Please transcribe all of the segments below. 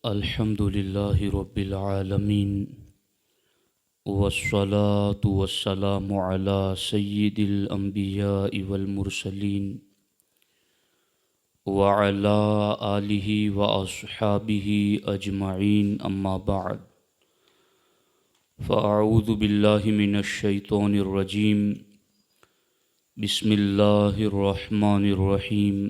الحمد لله رب العالمين والصلاة والسلام على سيد الأنبياء والمرسلين وعلى آله وأصحابه أجمعين أما بعد فأعوذ بالله من الشيطان الرجيم بسم الله الرحمن الرحيم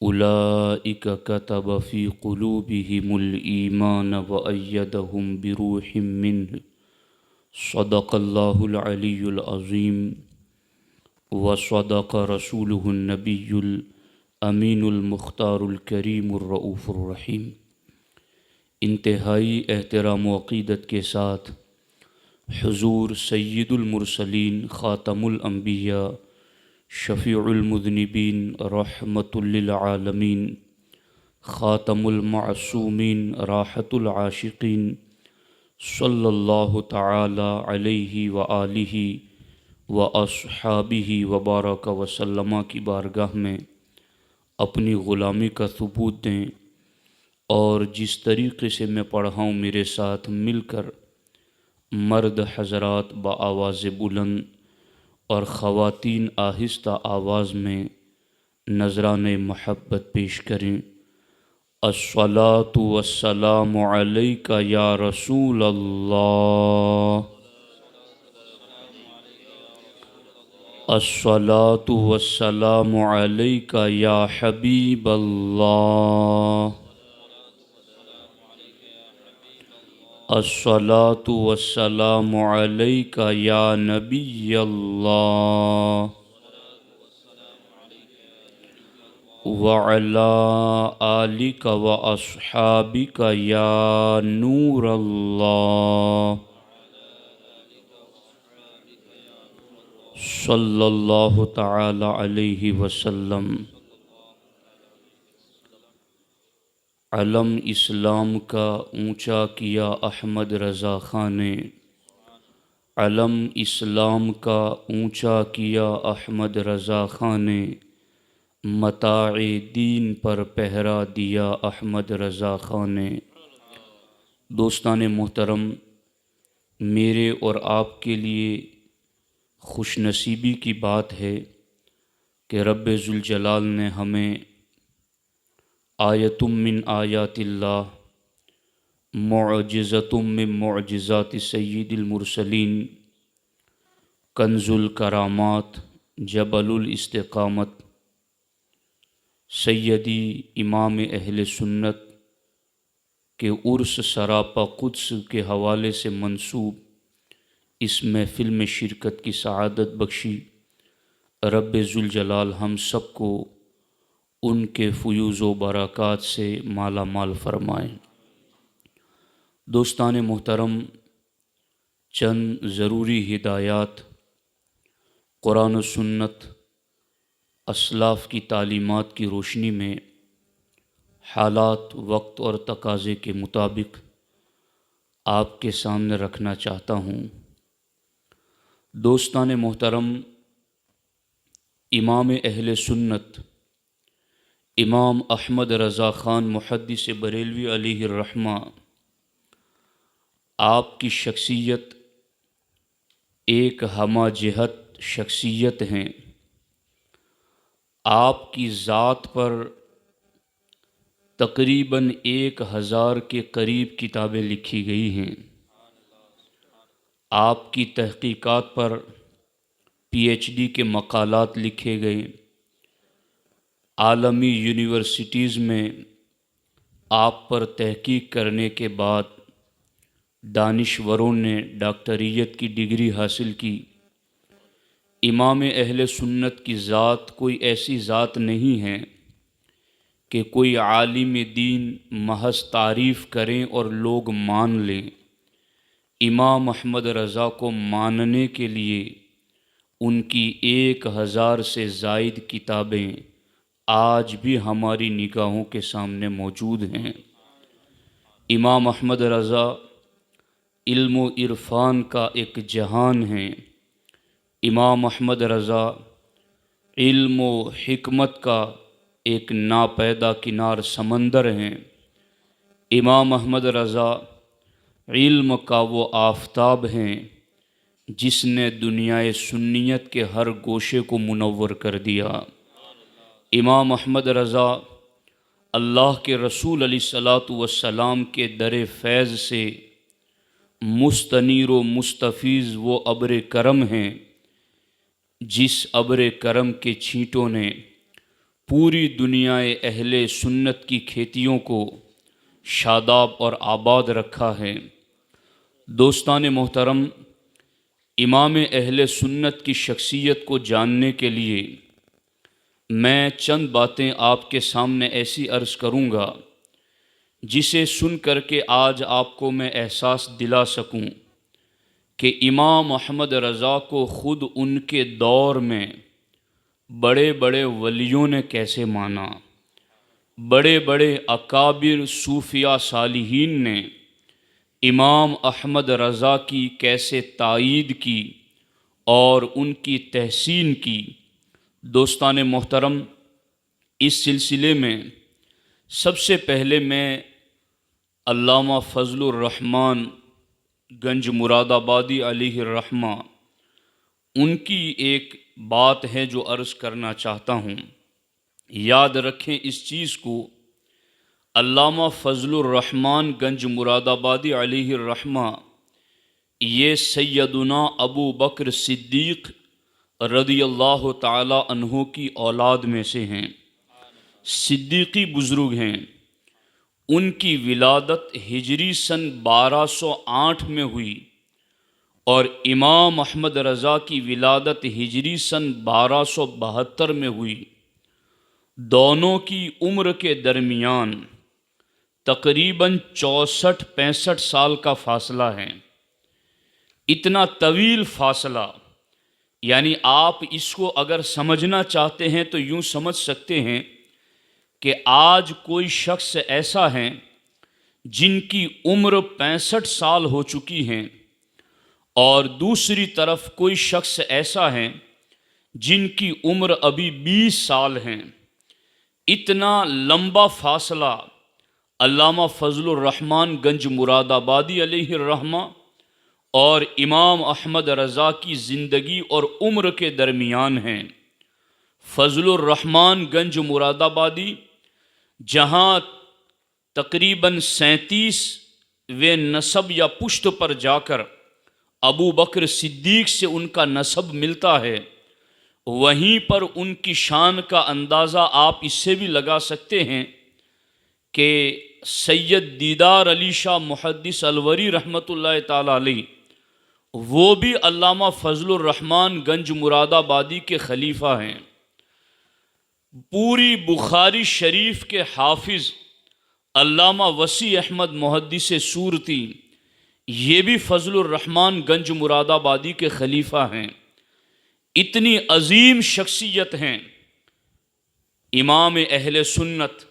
أولئك كتب في قلوبهم الإيمان وأيدهم بروح منه صدق الله العلي العظيم وصدق رسوله النبي الأمين المختار الكريم الرؤوف الرحيم۔ انتہائی احترام و عقیدت کے ساتھ حضور سید المرسلین خاتم الانبیاء شفیع المذنبین رحمت للعالمین خاتم المعصومین راحت العاشقین صلی اللہ تعالی علیہ وآلہ واصحابہ وبارک وسلم کی بارگاہ میں اپنی غلامی کا ثبوت دیں، اور جس طریقے سے میں پڑھا ہوں میرے ساتھ مل کر مرد حضرات بآواز بلند اور خواتین آہستہ آواز میں نذران محبت پیش کریں۔ الصلاۃ والسلام علیک یا رسول اللہ، الصلاۃ والسلام علیک یا حبیب اللہ، الصلاۃ والسلام علیک یا نبی اللہ، وعلی آلک واصحابک یا نور اللہ، صلی اللہ تعالی علیہ وسلم۔ علم اسلام کا اونچا کیا احمد رضا خان نے، علم اسلام کا اونچا کیا احمد رضا خان نے، متاع دین پر پہرا دیا احمد رضا خان نے۔ دوستان محترم، میرے اور آپ کے لیے خوش نصیبی کی بات ہے کہ رب ذوالجلال نے ہمیں آیۃ من آیات اللہ، معجزۃ من معجزات سید المرسلین، کنز الکرامات، جبل الاستقامت، سیدی امام اہل سنت کے عرس سراپا قدس کے حوالے سے منسوب اس محفل میں شرکت کی سعادت بخشی۔ رب ذوالجلال ہم سب کو ان کے فیوز و برکات سے مالا مال فرمائیں۔ دوستان محترم، چند ضروری ہدایات قرآن و سنت اسلاف کی تعلیمات کی روشنی میں حالات، وقت اور تقاضے کے مطابق آپ کے سامنے رکھنا چاہتا ہوں۔ دوستان محترم، امام اہل سنت امام احمد رضا خان محدث بریلوی علیہ الرحمہ، آپ کی شخصیت ایک ہمہ جہت شخصیت ہیں۔ آپ کی ذات پر تقریباً 1000 کے قریب کتابیں لکھی گئی ہیں۔ آپ کی تحقیقات پر PhD کے مقالات لکھے گئے۔ عالمی یونیورسٹیز میں آپ پر تحقیق کرنے کے بعد دانشوروں نے ڈاکٹریت کی ڈگری حاصل کی۔ امام اہل سنت کی ذات کوئی ایسی ذات نہیں ہے کہ کوئی عالم دین محض تعریف کریں اور لوگ مان لیں۔ امام احمد رضا کو ماننے کے لیے ان کی 1000 سے زائد کتابیں آج بھی ہماری نگاہوں کے سامنے موجود ہیں۔ امام احمد رضا علم و عرفان کا ایک جہان ہیں۔ امام احمد رضا علم و حکمت کا ایک ناپیدا کنار سمندر ہیں۔ امام احمد رضا علم کا وہ آفتاب ہیں جس نے دنیائے سنیت کے ہر گوشے کو منور کر دیا۔ امام احمد رضا اللہ کے رسول علیہ الصلاۃ والسلام کے در فیض سے مستنیر و مستفیض وہ ابر کرم ہیں جس ابر کرم کے چھینٹوں نے پوری دنیائے اہل سنت کی کھیتیوں کو شاداب اور آباد رکھا ہے۔ دوستان محترم، امام اہل سنت کی شخصیت کو جاننے کے لیے میں چند باتیں آپ کے سامنے ایسی عرض کروں گا جسے سن کر کے آج آپ کو میں احساس دلا سکوں کہ امام احمد رضا کو خود ان کے دور میں بڑے بڑے ولیوں نے کیسے مانا، بڑے بڑے اکابر صوفیاء صالحین نے امام احمد رضا کی کیسے تائید کی اور ان کی تحسین کی۔ دوستان محترم، اس سلسلے میں سب سے پہلے میں علامہ فضل الرحمن گنج مراد آبادی علیہ الرحمہ ان کی ایک بات ہے جو عرض کرنا چاہتا ہوں۔ یاد رکھیں اس چیز کو، علامہ فضل الرحمن گنج مراد آبادی علیہ الرحمہ یہ سیدنا ابو بکر صدیق رضی اللہ تعالی عنہ کی اولاد میں سے ہیں، صدیقی بزرگ ہیں۔ ان کی ولادت ہجری سن 1208 میں ہوئی اور امام احمد رضا کی ولادت ہجری سن 1272 میں ہوئی۔ دونوں کی عمر کے درمیان تقریباً 64-65 سال کا فاصلہ ہے۔ اتنا طویل فاصلہ، یعنی آپ اس کو اگر سمجھنا چاہتے ہیں تو یوں سمجھ سکتے ہیں کہ آج کوئی شخص ایسا ہے جن کی عمر 65 سال ہو چکی ہیں اور دوسری طرف کوئی شخص ایسا ہے جن کی عمر ابھی 20 سال ہیں۔ اتنا لمبا فاصلہ علامہ فضل الرحمن گنج مراد آبادی علیہ الرحمہ اور امام احمد رضا کی زندگی اور عمر کے درمیان ہیں۔ فضل الرحمن گنج مراد آبادی جہاں تقریباً 37ویں نسب یا پشت پر جا کر ابو بکر صدیق سے ان کا نسب ملتا ہے، وہیں پر ان کی شان کا اندازہ آپ اس سے بھی لگا سکتے ہیں کہ سید دیدار علی شاہ محدث الوری رحمۃ اللہ تعالی علیہ وہ بھی علامہ فضل الرحمن گنج مراد آبادی کے خلیفہ ہیں۔ پوری بخاری شریف کے حافظ علامہ وسیع احمد محدث سورتی یہ بھی فضل الرحمن گنج مراد آبادی کے خلیفہ ہیں۔ اتنی عظیم شخصیت ہیں امام اہل سنت۔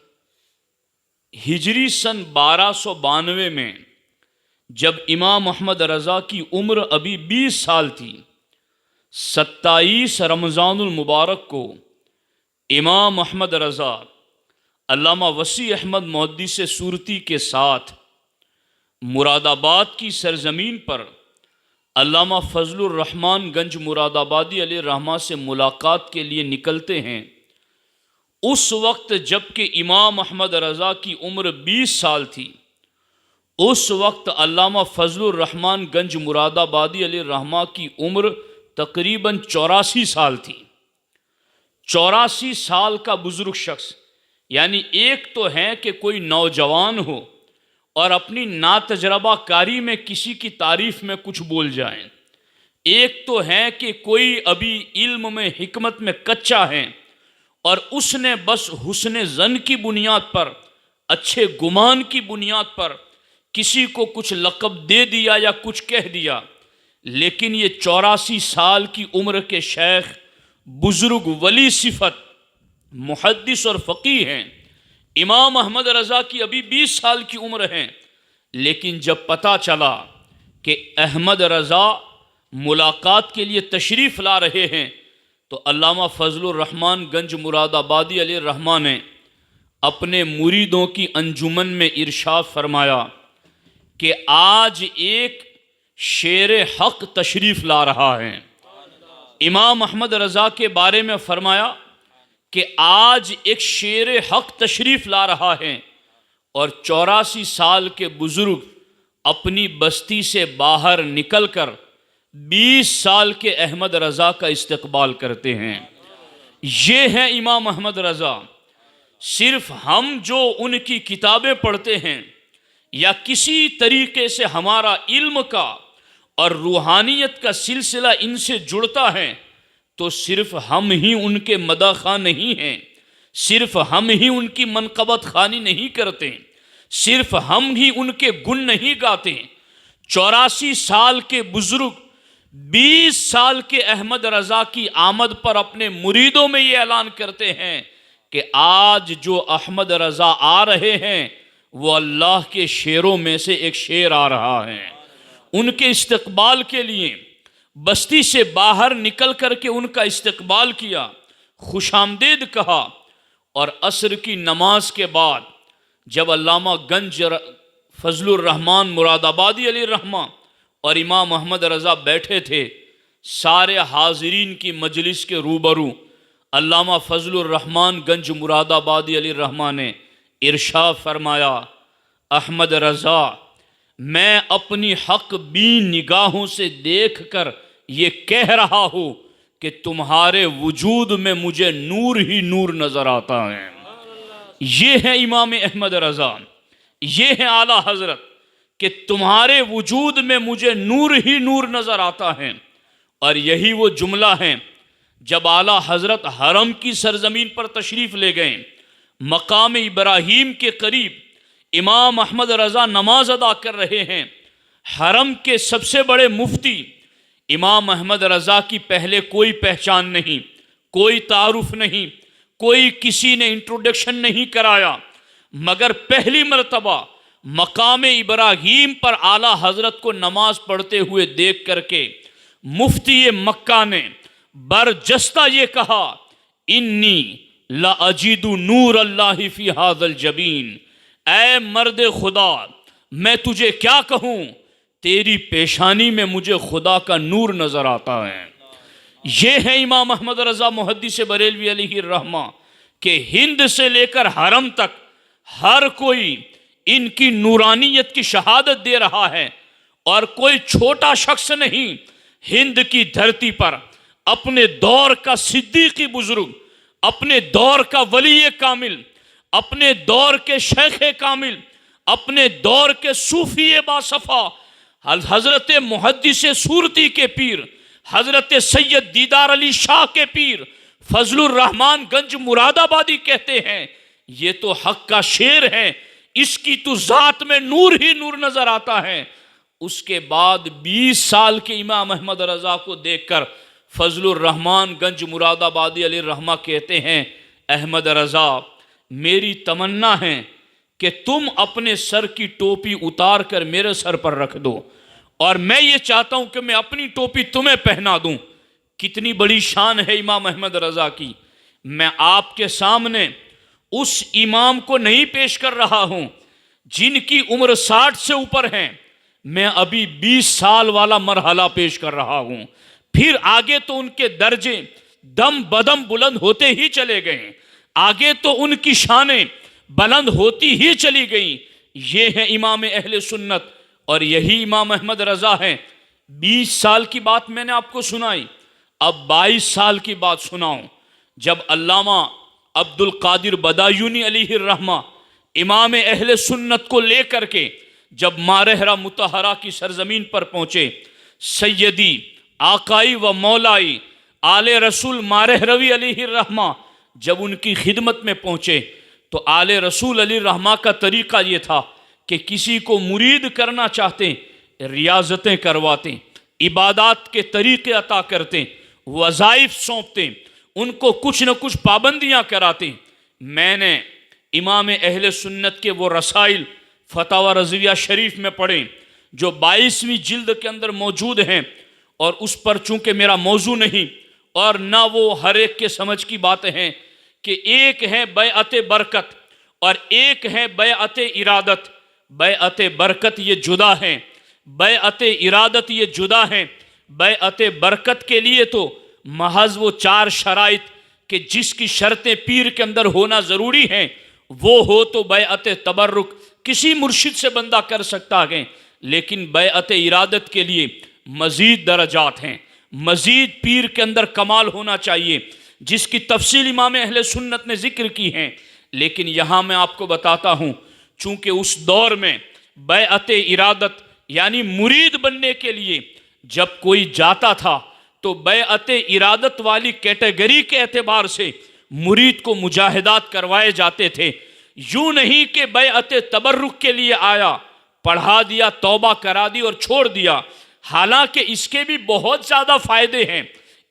ہجری سن 1292 میں جب امام احمد رضا کی عمر ابھی 20 سال تھی، 27 رمضان المبارک کو امام احمد رضا علامہ وسیع احمد محدث سورتی کے ساتھ مراد آباد کی سرزمین پر علامہ فضل الرحمن گنج مراد آبادی علیہ الرحمہ سے ملاقات کے لیے نکلتے ہیں۔ اس وقت جب کہ امام احمد رضا کی عمر 20 سال تھی، اس وقت علامہ فضل الرحمن گنج مراد آبادی علیہ الرحمہ کی عمر تقریباً 84 سال تھی۔ 84 سال کا بزرگ شخص، یعنی ایک تو ہے کہ کوئی نوجوان ہو اور اپنی ناتجربہ کاری میں کسی کی تعریف میں کچھ بول جائیں، ایک تو ہے کہ کوئی ابھی علم میں حکمت میں کچا ہے اور اس نے بس حسن ظن کی بنیاد پر، اچھے گمان کی بنیاد پر کسی کو کچھ لقب دے دیا یا کچھ کہہ دیا۔ لیکن یہ 84 سال کی عمر کے شیخ، بزرگ، ولی صفت، محدث اور فقیہ ہیں۔ امام احمد رضا کی ابھی 20 سال کی عمر ہے، لیکن جب پتہ چلا کہ احمد رضا ملاقات کے لیے تشریف لا رہے ہیں تو علامہ فضل الرحمن گنج مراد آبادی علیہ الرحمہ نے اپنے مریدوں کی انجمن میں ارشاد فرمایا کہ آج ایک شیر حق تشریف لا رہا ہے۔ امام احمد رضا کے بارے میں فرمایا کہ آج ایک شیر حق تشریف لا رہا ہے، اور 84 سال کے بزرگ اپنی بستی سے باہر نکل کر 20 سال کے احمد رضا کا استقبال کرتے ہیں۔ یہ ہے امام احمد رضا۔ صرف ہم جو ان کی کتابیں پڑھتے ہیں یا کسی طریقے سے ہمارا علم کا اور روحانیت کا سلسلہ ان سے جڑتا ہے تو صرف ہم ہی ان کے مداح خواہ نہیں ہیں، صرف ہم ہی ان کی منقبت خوانی نہیں کرتے، صرف ہم ہی ان کے گن نہیں گاتے۔ 84 سال کے بزرگ 20 سال کے احمد رضا کی آمد پر اپنے مریدوں میں یہ اعلان کرتے ہیں کہ آج جو احمد رضا آ رہے ہیں وہ اللہ کے شیروں میں سے ایک شیر آ رہا ہے۔ ان کے استقبال کے لیے بستی سے باہر نکل کر کے ان کا استقبال کیا، خوش آمدید کہا، اور عصر کی نماز کے بعد جب علامہ گنج فضل الرحمان مراد آبادی علیہ الرحمہ اور امام احمد رضا بیٹھے تھے، سارے حاضرین کی مجلس کے روبرو علامہ فضل الرحمان گنج مراد آبادی علیہ الرحمہ نے ارشاد فرمایا، احمد رضا، میں اپنی حق بین نگاہوں سے دیکھ کر یہ کہہ رہا ہوں کہ تمہارے وجود میں مجھے نور ہی نور نظر آتا ہے۔ یہ ہے امام احمد رضا، یہ ہے اعلیٰ حضرت کہ تمہارے وجود میں مجھے نور ہی نور نظر آتا ہے۔ اور یہی وہ جملہ ہے جب اعلیٰ حضرت حرم کی سرزمین پر تشریف لے گئے، مقام ابراہیم کے قریب امام احمد رضا نماز ادا کر رہے ہیں۔ حرم کے سب سے بڑے مفتی امام احمد رضا کی پہلے کوئی پہچان نہیں، کوئی تعارف نہیں، کوئی کسی نے انٹروڈکشن نہیں کرایا، مگر پہلی مرتبہ مقام ابراہیم پر اعلیٰ حضرت کو نماز پڑھتے ہوئے دیکھ کر کے مفتی مکہ نے برجستہ یہ کہا، انی لأجد نور اللہ فی ھذا الجبین، اے مرد خدا میں تجھے کیا کہوں، تیری پیشانی میں مجھے خدا کا نور نظر آتا ہے۔ یہ ہے امام احمد رضا محدث بریلوی علیہ الرحمہ کہ ہند سے لے کر حرم تک ہر کوئی ان کی نورانیت کی شہادت دے رہا ہے، اور کوئی چھوٹا شخص نہیں ہند کی دھرتی پر اپنے دور کا صدیقی بزرگ، اپنے دور کا ولی کامل، اپنے دور کے شیخ کامل، اپنے دور کے صوفی باصفا حضرت محدث صورتی کے پیر، حضرت سید دیدار علی شاہ کے پیر فضل الرحمان گنج مراد آبادی کہتے ہیں یہ تو حق کا شیر ہے، اس کی تو ذات میں نور ہی نور نظر آتا ہے۔ اس کے بعد 20 سال کے امام احمد رضا کو دیکھ کر فضل الرحمان گنج مراد آبادی علیہ الرحمہ کہتے ہیں، احمد رضا میری تمنا ہے کہ تم اپنے سر کی ٹوپی اتار کر میرے سر پر رکھ دو، اور میں یہ چاہتا ہوں کہ میں اپنی ٹوپی تمہیں پہنا دوں۔ کتنی بڑی شان ہے امام احمد رضا کی۔ میں آپ کے سامنے اس امام کو نہیں پیش کر رہا ہوں جن کی عمر 60 سے اوپر ہے، میں ابھی 20 سال والا مرحلہ پیش کر رہا ہوں۔ پھر آگے تو ان کے درجے دم بدم بلند ہوتے ہی چلے گئے، آگے تو ان کی شانیں بلند ہوتی ہی چلی گئیں۔ یہ ہے امام اہل سنت، اور یہی امام احمد رضا ہے۔ 20 سال کی بات میں نے آپ کو سنائی، اب 22 سال کی بات سناؤں۔ جب علامہ عبد القادر بدایونی علیہ الرحمہ امام اہل سنت کو لے کر کے جب مارہرہ مطہرہ کی سرزمین پر پہنچے، سیدی آقائی و مولائی آل رسول مارہروی علیہ الرحمہ جب ان کی خدمت میں پہنچے تو آل رسول علیہ الرحمہ کا طریقہ یہ تھا کہ کسی کو مرید کرنا چاہتے ریاضتیں کرواتے، عبادات کے طریقے عطا کرتے، وظائف سونپتے، ان کو کچھ نہ کچھ پابندیاں کراتے۔ میں نے امام اہل سنت کے وہ رسائل فتاوی رضویہ شریف میں پڑھیں جو 22ویں جلد کے اندر موجود ہیں، اور اس پر چونکہ میرا موضوع نہیں اور نہ وہ ہر ایک کے سمجھ کی باتیں ہیں کہ ایک ہے بیعت برکت اور ایک ہے بیعت ارادت۔ بیعت برکت یہ جدا ہیں، بیعت ارادت یہ جدا ہیں۔ بیعت برکت کے لیے تو محض وہ 4 شرائط کہ جس کی شرطیں پیر کے اندر ہونا ضروری ہیں وہ ہو تو بیعت تبرک کسی مرشد سے بندہ کر سکتا ہے، لیکن بیعت ارادت کے لیے مزید درجات ہیں، مزید پیر کے اندر کمال ہونا چاہیے، جس کی تفصیل امام اہل سنت نے ذکر کی ہیں۔ لیکن یہاں میں آپ کو بتاتا ہوں، چونکہ اس دور میں بیعت ارادت یعنی مرید بننے کے لیے جب کوئی جاتا تھا تو بیعت ارادت والی کیٹیگری کے اعتبار سے مرید کو مجاہدات کروائے جاتے تھے۔ یوں نہیں کہ بیعت تبرک کے لیے آیا، پڑھا دیا، توبہ کرا دی اور چھوڑ دیا، حالانکہ اس کے بھی بہت زیادہ فائدے ہیں،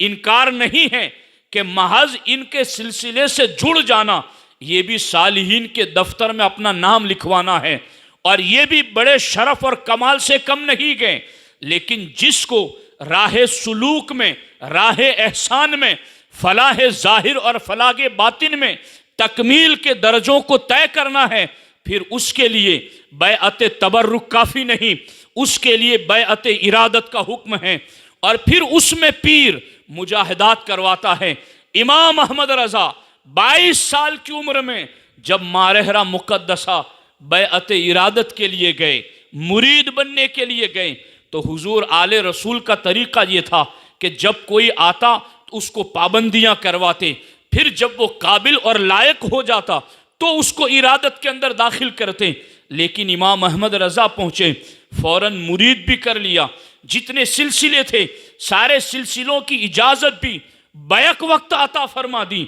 انکار نہیں ہے کہ محض ان کے سلسلے سے جڑ جانا یہ بھی صالحین کے دفتر میں اپنا نام لکھوانا ہے، اور یہ بھی بڑے شرف اور کمال سے کم نہیں گئے۔ لیکن جس کو راہ سلوک میں، راہ احسان میں، فلاح ظاہر اور فلاح باطن میں تکمیل کے درجوں کو طے کرنا ہے، پھر اس کے لیے بیعت تبرک کافی نہیں، اس کے لیے بیعت ارادت کا حکم ہے، اور پھر اس میں پیر مجاہدات کرواتا ہے۔ امام احمد رضا 22 سال کی عمر میں جب مارحرہ مقدسہ بیعت ارادت کے لیے گئے، مرید بننے کے لیے گئے، تو حضور آل رسول کا طریقہ یہ تھا کہ جب کوئی آتا تو اس کو پابندیاں کرواتے، پھر جب وہ قابل اور لائق ہو جاتا تو اس کو ارادت کے اندر داخل کرتے۔ لیکن امام احمد رضا پہنچے، فوراً مرید بھی کر لیا، جتنے سلسلے تھے سارے سلسلوں کی اجازت بھی بیک وقت عطا فرما دی۔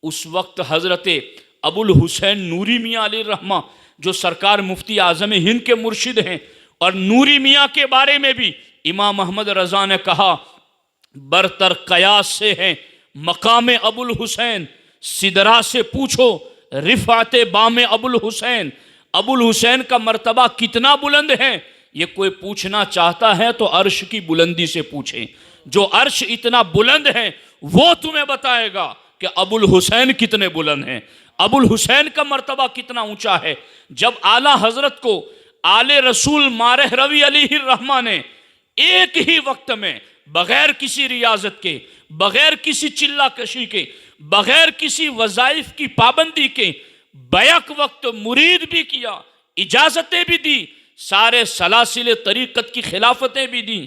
اس وقت حضرت ابو الحسین نوری میاں علیہ الرحمہ جو سرکار مفتی اعظم ہند کے مرشد ہیں، اور نوری میاں کے بارے میں بھی امام احمد رضا نے کہا برتر قیاس سے ہیں مقام ابو الحسین، سدرا سے پوچھو رفعت بام ابو الحسین۔ ابو الحسین کا مرتبہ کتنا بلند ہے یہ کوئی پوچھنا چاہتا ہے تو عرش کی بلندی سے پوچھیں، جو عرش اتنا بلند ہے وہ تمہیں بتائے گا کہ ابو الحسین کتنے بلند ہیں، ابو الحسین کا مرتبہ کتنا اونچا ہے۔ جب اعلیٰ حضرت کو آل رسول مارح روی علیہ الرحمہ نے ایک ہی وقت میں بغیر کسی ریاضت کے، بغیر کسی چلہ کشی کے، بغیر کسی وظائف کی پابندی کے بیک وقت مرید بھی کیا، اجازتیں بھی دی، سارے سلاسل طریقت کی خلافتیں بھی دیں،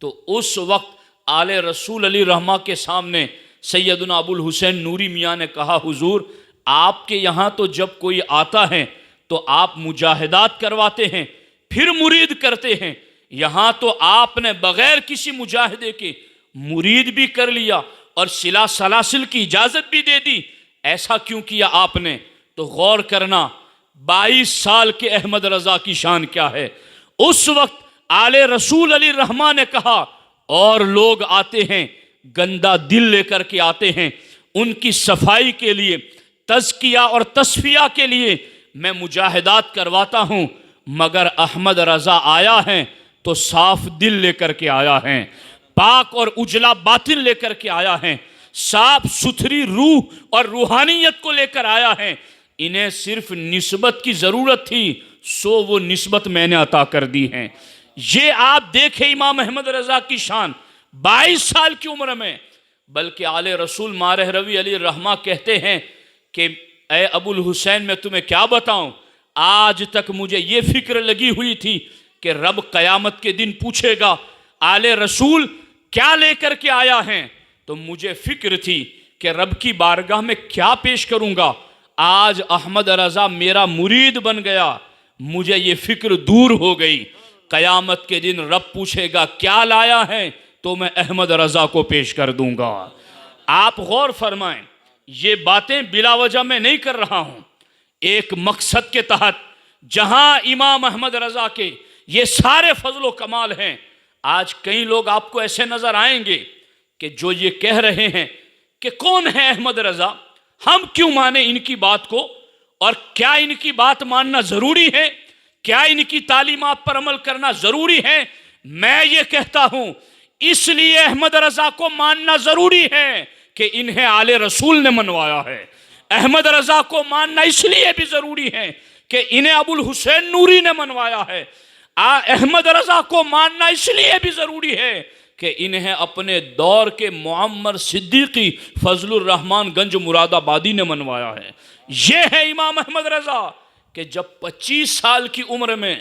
تو اس وقت آل رسول علیہ الرحمہ کے سامنے سیدنا ابو الحسین نوری میاں نے کہا حضور آپ کے یہاں تو جب کوئی آتا ہے تو آپ مجاہدات کرواتے ہیں پھر مرید کرتے ہیں، یہاں تو آپ نے بغیر کسی مجاہدے کے مرید بھی کر لیا اور سلاسل کی اجازت بھی دے دی، ایسا کیوں کیا آپ نے؟ تو غور کرنا 22 سال کے احمد رضا کی شان کیا ہے۔ اس وقت آل رسول علیہ الرحمہ نے کہا اور لوگ آتے ہیں گندا دل لے کر کے آتے ہیں، ان کی صفائی کے لیے، تزکیہ اور تصفیہ کے لیے میں مجاہدات کرواتا ہوں، مگر احمد رضا آیا ہے تو صاف دل لے کر کے آیا ہے، پاک اور اجلا باطن لے کر کے آیا ہے، صاف ستھری روح اور روحانیت کو لے کر آیا ہے، انہیں صرف نسبت کی ضرورت تھی سو وہ نسبت میں نے عطا کر دی ہے۔ یہ آپ دیکھیں امام احمد رضا کی شان 22 سال کی عمر میں، بلکہ آل رسول مارح روی علیہ الرحمہ کہتے ہیں کہ اے ابو الحسین میں تمہیں کیا بتاؤں، آج تک مجھے یہ فکر لگی ہوئی تھی کہ رب قیامت کے دن پوچھے گا آل رسول کیا لے کر کے آیا ہیں، تو مجھے فکر تھی کہ رب کی بارگاہ میں کیا پیش کروں گا۔ آج احمد رضا میرا مرید بن گیا، مجھے یہ فکر دور ہو گئی، قیامت کے دن رب پوچھے گا کیا لایا ہے تو میں احمد رضا کو پیش کر دوں گا۔ آپ غور فرمائیں، یہ باتیں بلا وجہ میں نہیں کر رہا ہوں، ایک مقصد کے تحت جہاں امام احمد رضا کے یہ سارے فضل و کمال ہیں۔ آج کئی لوگ آپ کو ایسے نظر آئیں گے کہ جو یہ کہہ رہے ہیں کہ کون ہے احمد رضا، ہم کیوں مانیں ان کی بات کو، اور کیا ان کی بات ماننا ضروری ہے، کیا ان کی تعلیمات پر عمل کرنا ضروری ہے؟ میں یہ کہتا ہوں اس لیے احمد رضا کو ماننا ضروری ہے کہ انہیں آل رسول نے منوایا ہے، احمد رضا کو ماننا اس لیے بھی ضروری ہے کہ انہیں ابو الحسین نوری نے منوایا ہے۔ احمد رضا کو ماننا اس لیے بھی ضروری ہے کہ انہیں اپنے دور کے معمر صدیقی فضل الرحمن گنج مراد آبادی نے منوایا ہے۔ یہ ہے امام احمد رضا کہ جب 25 سال کی عمر میں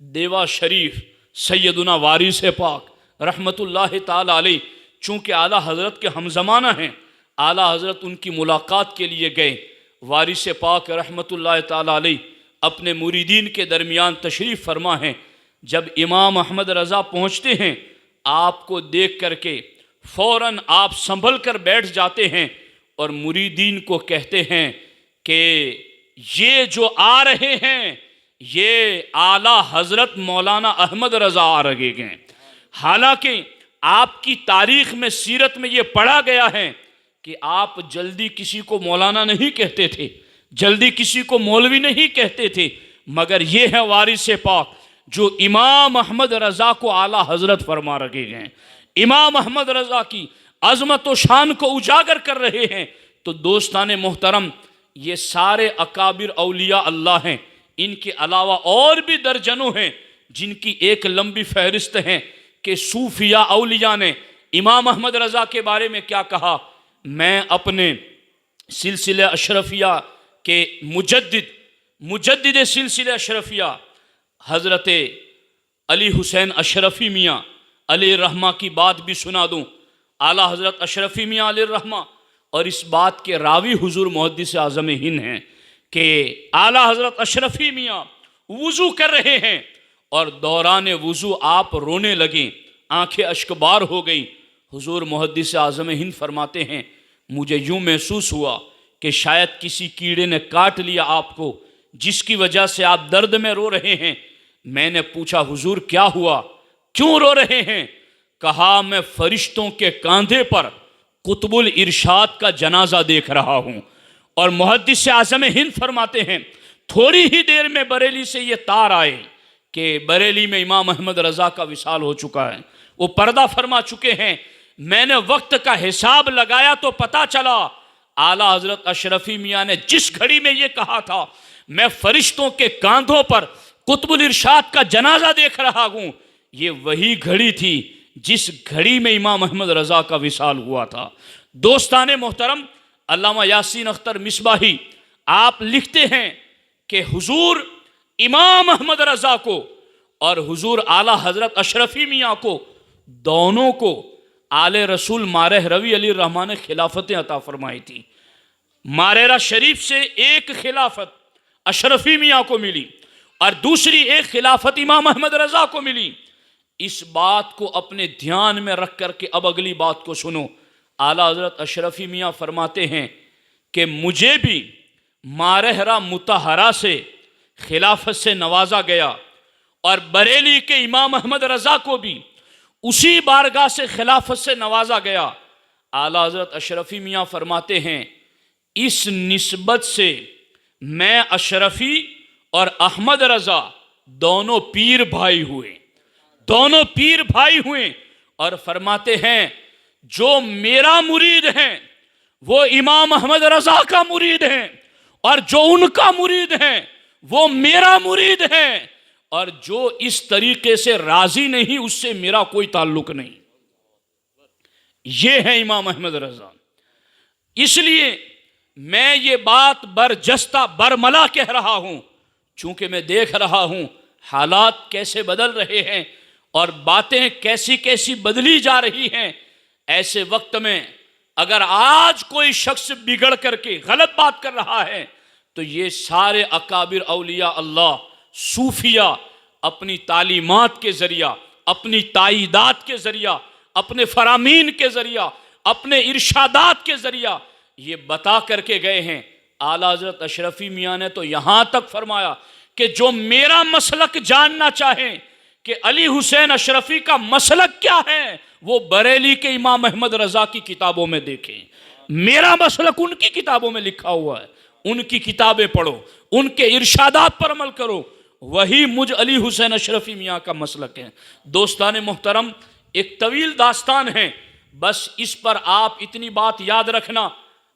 دیوا شریف سیدنا وارث پاک رحمت اللہ تعالی علیہ چونکہ اعلیٰ حضرت کے ہم زمانہ ہیں، اعلیٰ حضرت ان کی ملاقات کے لیے گئے۔ وارث پاک رحمت اللہ تعالی علیہ اپنے مریدین کے درمیان تشریف فرما ہیں۔ جب امام احمد رضا پہنچتے ہیں، آپ کو دیکھ کر کے فوراً آپ سنبھل کر بیٹھ جاتے ہیں اور مریدین کو کہتے ہیں کہ یہ جو آ رہے ہیں یہ اعلیٰ حضرت مولانا احمد رضا آ رہے ہیں۔ حالانکہ آپ کی تاریخ میں سیرت میں یہ پڑھا گیا ہے کہ آپ جلدی کسی کو مولانا نہیں کہتے تھے، جلدی کسی کو مولوی نہیں کہتے تھے، مگر یہ ہے وارث پاک جو امام احمد رضا کو اعلیٰ حضرت فرما رہے ہیں، امام احمد رضا کی عظمت و شان کو اجاگر کر رہے ہیں۔ تو دوستان محترم، یہ سارے اکابر اولیاء اللہ ہیں، ان کے علاوہ اور بھی درجنوں ہیں جن کی ایک لمبی فہرست ہے کہ صوفیاء اولیاء نے امام احمد رضا کے بارے میں کیا کہا۔ میں اپنے سلسلہ اشرفیہ کے مجدد سلسلہ اشرفیہ حضرت علی حسین اشرفی میاں علیہ الرحمہ کی بات بھی سنا دوں۔ اعلیٰ حضرت اشرفی میاں علیہ الرحمہ اور اس بات کے راوی حضور محدث اعظم ہند ہیں کہ اعلیٰ حضرت اشرفی میاں وضو کر رہے ہیں اور دوران وضو آپ رونے لگیں، آنکھیں اشکبار ہو گئی۔ حضور محدث اعظم ہند فرماتے ہیں مجھے یوں محسوس ہوا کہ شاید کسی کیڑے نے کاٹ لیا آپ کو، جس کی وجہ سے آپ درد میں رو رہے ہیں۔ میں نے پوچھا حضور کیا ہوا، کیوں رو رہے ہیں؟ کہا میں فرشتوں کے کاندھے پر قطب الارشاد کا جنازہ دیکھ رہا ہوں۔ اور محدث اعظم ہند فرماتے ہیں تھوڑی ہی دیر میں بریلی سے یہ تار آئے کہ بریلی میں امام احمد رضا کا وصال ہو چکا ہے، وہ پردہ فرما چکے ہیں۔ میں نے وقت کا حساب لگایا تو پتا چلا اعلیٰ حضرت اشرفی میاں نے جس گھڑی میں یہ کہا تھا میں فرشتوں کے کاندھوں پر قطب الارشاد کا جنازہ دیکھ رہا ہوں، یہ وہی گھڑی تھی جس گھڑی میں امام احمد رضا کا وصال ہوا تھا۔ دوستان محترم، علامہ یاسین اختر مصباحی آپ لکھتے ہیں کہ حضور امام احمد رضا کو اور حضور اعلیٰ حضرت اشرفی میاں کو دونوں کو آل رسول مارہ روی علیہ الرحمٰن نے خلافتیں عطا فرمائی تھی۔ مارہ شریف سے ایک خلافت اشرفی میاں کو ملی اور دوسری ایک خلافت امام احمد رضا کو ملی۔ اس بات کو اپنے دھیان میں رکھ کر کے اب اگلی بات کو سنو۔ اعلیٰ حضرت اشرفی میاں فرماتے ہیں کہ مجھے بھی مارہ مطہرہ سے خلافت سے نوازا گیا اور بریلی کے امام احمد رضا کو بھی اسی بارگاہ سے خلافت سے نوازا گیا۔ اعلیٰ حضرت اشرفی میاں فرماتے ہیں اس نسبت سے میں اشرفی اور احمد رضا دونوں پیر بھائی ہوئے، اور فرماتے ہیں جو میرا مرید ہے وہ امام احمد رضا کا مرید ہے، اور جو ان کا مرید ہے وہ میرا مرید ہے، اور جو اس طریقے سے راضی نہیں اس سے میرا کوئی تعلق نہیں۔ یہ ہے امام احمد رضا۔ اس لیے میں یہ بات برجستہ برملا کہہ رہا ہوں، چونکہ میں دیکھ رہا ہوں حالات کیسے بدل رہے ہیں اور باتیں کیسی کیسی بدلی جا رہی ہیں۔ ایسے وقت میں اگر آج کوئی شخص بگڑ کر کے غلط بات کر رہا ہے تو یہ سارے اکابر اولیاء اللہ صوفیاء اپنی تعلیمات کے ذریعہ، اپنی تائیدات کے ذریعہ، اپنے فرامین کے ذریعہ، اپنے ارشادات کے ذریعہ یہ بتا کر کے گئے ہیں۔ اعلیٰ حضرت اشرفی میاں نے تو یہاں تک فرمایا کہ جو میرا مسلک جاننا چاہیں کہ علی حسین اشرفی کا مسلک کیا ہے وہ بریلی کے امام احمد رضا کی کتابوں میں دیکھیں۔ میرا مسلک ان کی کتابوں میں لکھا ہوا ہے، ان کی کتابیں پڑھو، ان کے ارشادات پر عمل کرو، وہی مجھ علی حسین اشرفی میاں کا مسلک ہے۔ دوستان محترم، ایک طویل داستان ہے، بس اس پر آپ اتنی بات یاد رکھنا،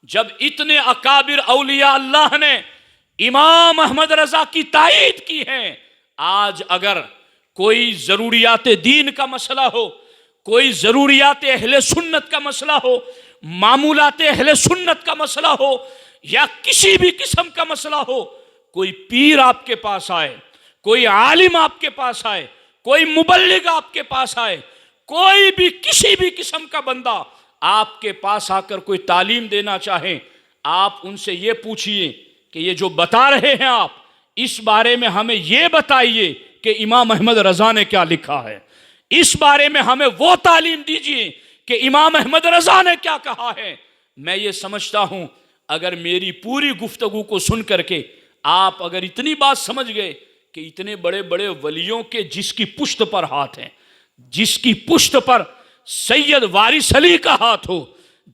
جب اتنے اکابر اولیاء اللہ نے امام احمد رضا کی تائید کی ہے، آج اگر کوئی ضروریات دین کا مسئلہ ہو، کوئی ضروریات اہل سنت کا مسئلہ ہو، معمولات اہل سنت کا مسئلہ ہو، یا کسی بھی قسم کا مسئلہ ہو، کوئی پیر آپ کے پاس آئے، کوئی عالم آپ کے پاس آئے، کوئی مبلغ آپ کے پاس آئے، کوئی بھی کسی بھی قسم کا بندہ آپ کے پاس آ کر کوئی تعلیم دینا چاہیں، آپ ان سے یہ پوچھئے کہ یہ جو بتا رہے ہیں آپ، اس بارے میں ہمیں یہ بتائیے کہ امام احمد رضا نے کیا لکھا ہے، اس بارے میں ہمیں وہ تعلیم دیجئے کہ امام احمد رضا نے کیا کہا ہے۔ میں یہ سمجھتا ہوں اگر میری پوری گفتگو کو سن کر کے آپ اگر اتنی بات سمجھ گئے کہ اتنے بڑے بڑے ولیوں کے جس کی پشت پر ہاتھ ہیں، جس کی پشت پر سید وارث علی کا ہاتھ ہو،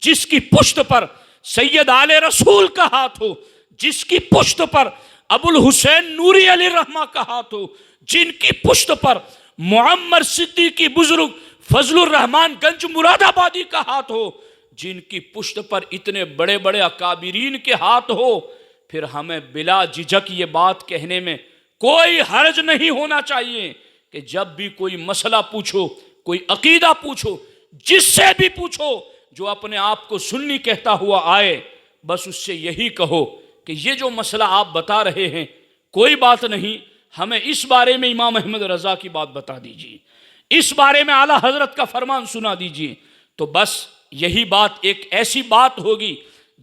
جس کی پشت پر سید آل رسول کا ہاتھ ہو، جس کی پشت پر ابو الحسین نوری علی رحمہ کا ہاتھ ہو، جن کی پشت پر معمر صدیقی بزرگ فضل الرحمن گنج مراد آبادی کا ہاتھ ہو، جن کی پشت پر اتنے بڑے بڑے اکابرین کے ہاتھ ہو، پھر ہمیں بلا جھجک یہ بات کہنے میں کوئی حرج نہیں ہونا چاہیے کہ جب بھی کوئی مسئلہ پوچھو، کوئی عقیدہ پوچھو، جس سے بھی پوچھو، جو اپنے آپ کو سنی کہتا ہوا آئے، بس اس سے یہی کہو کہ یہ جو مسئلہ آپ بتا رہے ہیں کوئی بات نہیں، ہمیں اس بارے میں امام احمد رضا کی بات بتا دیجیے، اس بارے میں اعلیٰ حضرت کا فرمان سنا دیجیے، تو بس یہی بات ایک ایسی بات ہوگی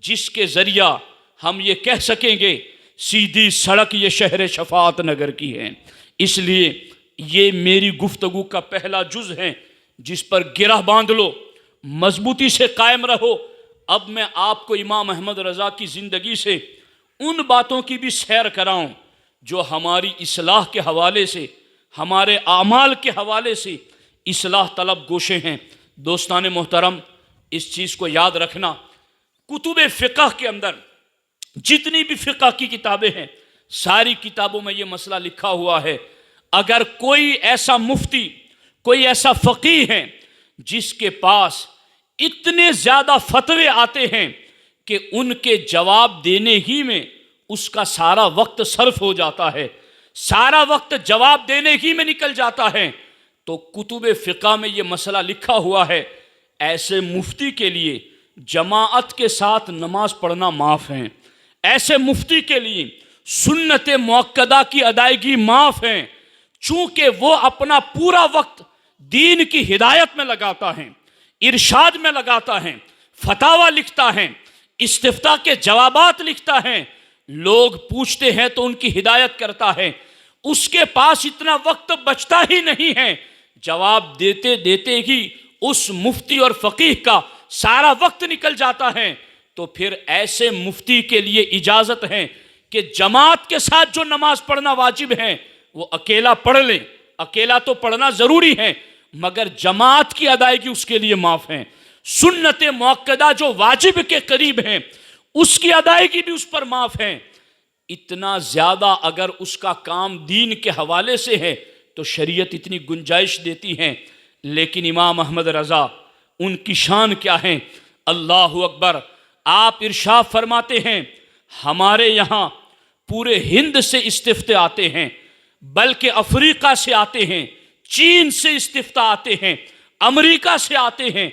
جس کے ذریعہ ہم یہ کہہ سکیں گے سیدھی سڑک یہ شہر شفاعت نگر کی ہے۔ اس لیے یہ میری گفتگو کا پہلا جز ہے جس پر گرہ باندھ لو، مضبوطی سے قائم رہو۔ اب میں آپ کو امام احمد رضا کی زندگی سے ان باتوں کی بھی سیر کراؤں جو ہماری اصلاح کے حوالے سے، ہمارے اعمال کے حوالے سے اصلاح طلب گوشے ہیں۔ دوستان محترم، اس چیز کو یاد رکھنا، کتب فقہ کے اندر جتنی بھی فقہ کی کتابیں ہیں، ساری کتابوں میں یہ مسئلہ لکھا ہوا ہے، اگر کوئی ایسا مفتی، کوئی ایسا فقیہ ہے جس کے پاس اتنے زیادہ فتوے آتے ہیں کہ ان کے جواب دینے ہی میں اس کا سارا وقت صرف ہو جاتا ہے، سارا وقت جواب دینے ہی میں نکل جاتا ہے، تو کتب فقہ میں یہ مسئلہ لکھا ہوا ہے، ایسے مفتی کے لیے جماعت کے ساتھ نماز پڑھنا معاف ہے، ایسے مفتی کے لیے سنت مؤکدہ کی ادائیگی معاف ہے، چونکہ وہ اپنا پورا وقت دین کی ہدایت میں لگاتا ہے، ارشاد میں لگاتا ہے، فتاوی لکھتا ہے، استفتاء کے جوابات لکھتا ہے، لوگ پوچھتے ہیں تو ان کی ہدایت کرتا ہے، اس کے پاس اتنا وقت بچتا ہی نہیں ہے، جواب دیتے دیتے ہی اس مفتی اور فقیہ کا سارا وقت نکل جاتا ہے، تو پھر ایسے مفتی کے لیے اجازت ہے کہ جماعت کے ساتھ جو نماز پڑھنا واجب ہے وہ اکیلا پڑھ لیں، اکیلا تو پڑھنا ضروری ہے مگر جماعت کی ادائیگی اس کے لیے معاف ہے، سنت مؤکدہ جو واجب کے قریب ہیں اس کی ادائیگی بھی اس پر معاف ہے۔ اتنا زیادہ اگر اس کا کام دین کے حوالے سے ہے تو شریعت اتنی گنجائش دیتی ہے، لیکن امام احمد رضا ان کی شان کیا ہے، اللہ اکبر۔ آپ ارشاد فرماتے ہیں ہمارے یہاں پورے ہند سے استفتاء آتے ہیں، بلکہ افریقہ سے آتے ہیں، چین سے استفتاء آتے ہیں، امریکہ سے آتے ہیں،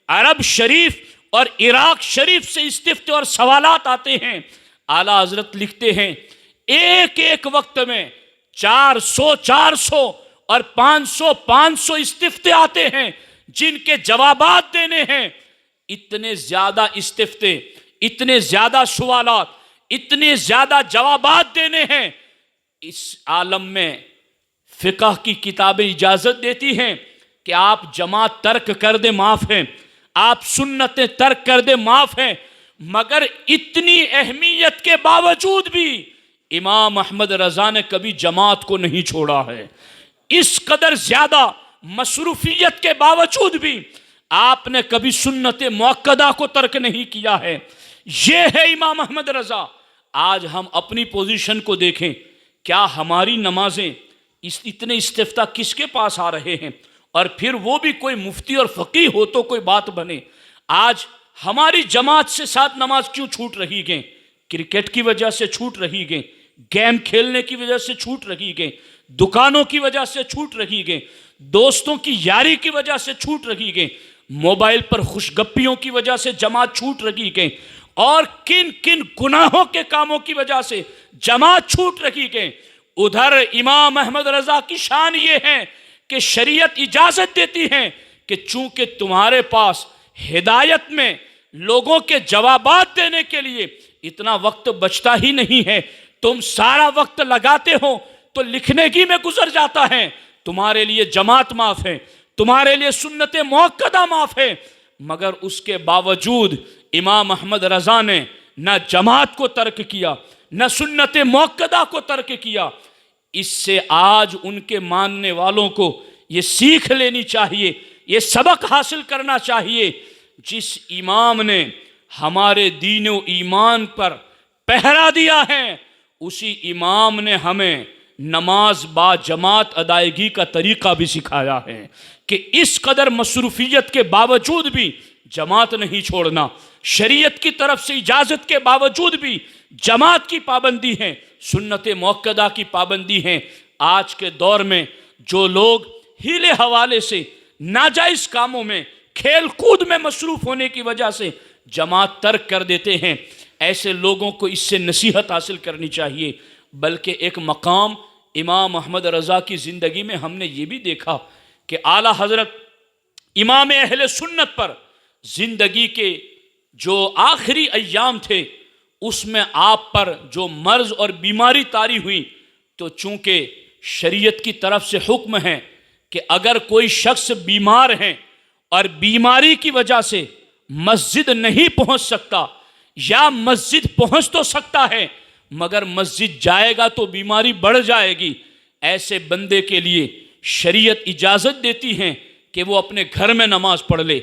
عرب شریف اور عراق شریف سے استفتاء اور سوالات آتے ہیں۔ اعلیٰ حضرت لکھتے ہیں ایک ایک وقت میں 400 اور 500 استفتاء آتے ہیں جن کے جوابات دینے ہیں۔ اتنے زیادہ استفتاء، اتنے زیادہ سوالات، اتنے زیادہ جوابات دینے ہیں، اس عالم میں فقہ کی کتابیں اجازت دیتی ہیں کہ آپ جماعت ترک کر دیں معاف ہیں، آپ سنتیں ترک کر دیں معاف ہیں، مگر اتنی اہمیت کے باوجود بھی امام احمد رضا نے کبھی جماعت کو نہیں چھوڑا ہے، اس قدر زیادہ مصروفیت کے باوجود بھی آپ نے کبھی سنت مؤکدہ کو ترک نہیں کیا ہے۔ یہ ہے امام احمد رضا۔ آج ہم اپنی پوزیشن کو دیکھیں، کیا ہماری نمازیں اتنے استفتاء کس کے پاس آ رہے ہیں، اور پھر وہ بھی کوئی مفتی اور فقیہ ہو تو کوئی بات بنے۔ آج ہماری جماعت سے ساتھ نماز کیوں چھوٹ رہی گئیں؟ کرکٹ کی وجہ سے چھوٹ رہی گئیں، گیم کھیلنے کی وجہ سے چھوٹ رہی گئیں، دکانوں کی وجہ سے چھوٹ رہی گئیں، دوستوں کی یاری کی وجہ سے چھوٹ رہی گئیں، موبائل پر خوش گپیوں کی وجہ سے جماعت چھوٹ رہی گئیں، اور کن کن گناہوں کے کاموں کی وجہ سے جماعت چھوٹ رہی گئیں۔ ادھر امام احمد رضا کی شان یہ ہے کہ شریعت اجازت دیتی ہے کہ چونکہ تمہارے پاس ہدایت میں لوگوں کے جوابات دینے کے لیے اتنا وقت بچتا ہی نہیں ہے، تم سارا وقت لگاتے ہو تو لکھنے میں گزر جاتا ہے، تمہارے لیے جماعت معاف ہے، تمہارے لیے سنت موقدہ معاف ہے، مگر اس کے باوجود امام احمد رضا نے نہ جماعت کو ترک کیا، نہ سنت موقدہ کو ترک کیا۔ اس سے آج ان کے ماننے والوں کو یہ سیکھ لینی چاہیے، یہ سبق حاصل کرنا چاہیے، جس امام نے ہمارے دین و ایمان پر پہرا دیا ہے اسی امام نے ہمیں نماز با جماعت ادائیگی کا طریقہ بھی سکھایا ہے کہ اس قدر مصروفیت کے باوجود بھی جماعت نہیں چھوڑنا، شریعت کی طرف سے اجازت کے باوجود بھی جماعت کی پابندی ہے، سنت موقدہ کی پابندی ہے۔ آج کے دور میں جو لوگ ہیلے حوالے سے ناجائز کاموں میں کھیل کود میں مصروف ہونے کی وجہ سے جماعت ترک کر دیتے ہیں، ایسے لوگوں کو اس سے نصیحت حاصل کرنی چاہیے۔ بلکہ ایک مقام امام احمد رضا کی زندگی میں ہم نے یہ بھی دیکھا کہ اعلیٰ حضرت امام اہل سنت پر زندگی کے جو آخری ایام تھے اس میں آپ پر جو مرض اور بیماری طاری ہوئی، تو چونکہ شریعت کی طرف سے حکم ہے کہ اگر کوئی شخص بیمار ہے اور بیماری کی وجہ سے مسجد نہیں پہنچ سکتا، یا مسجد پہنچ تو سکتا ہے مگر مسجد جائے گا تو بیماری بڑھ جائے گی، ایسے بندے کے لیے شریعت اجازت دیتی ہے کہ وہ اپنے گھر میں نماز پڑھ لے،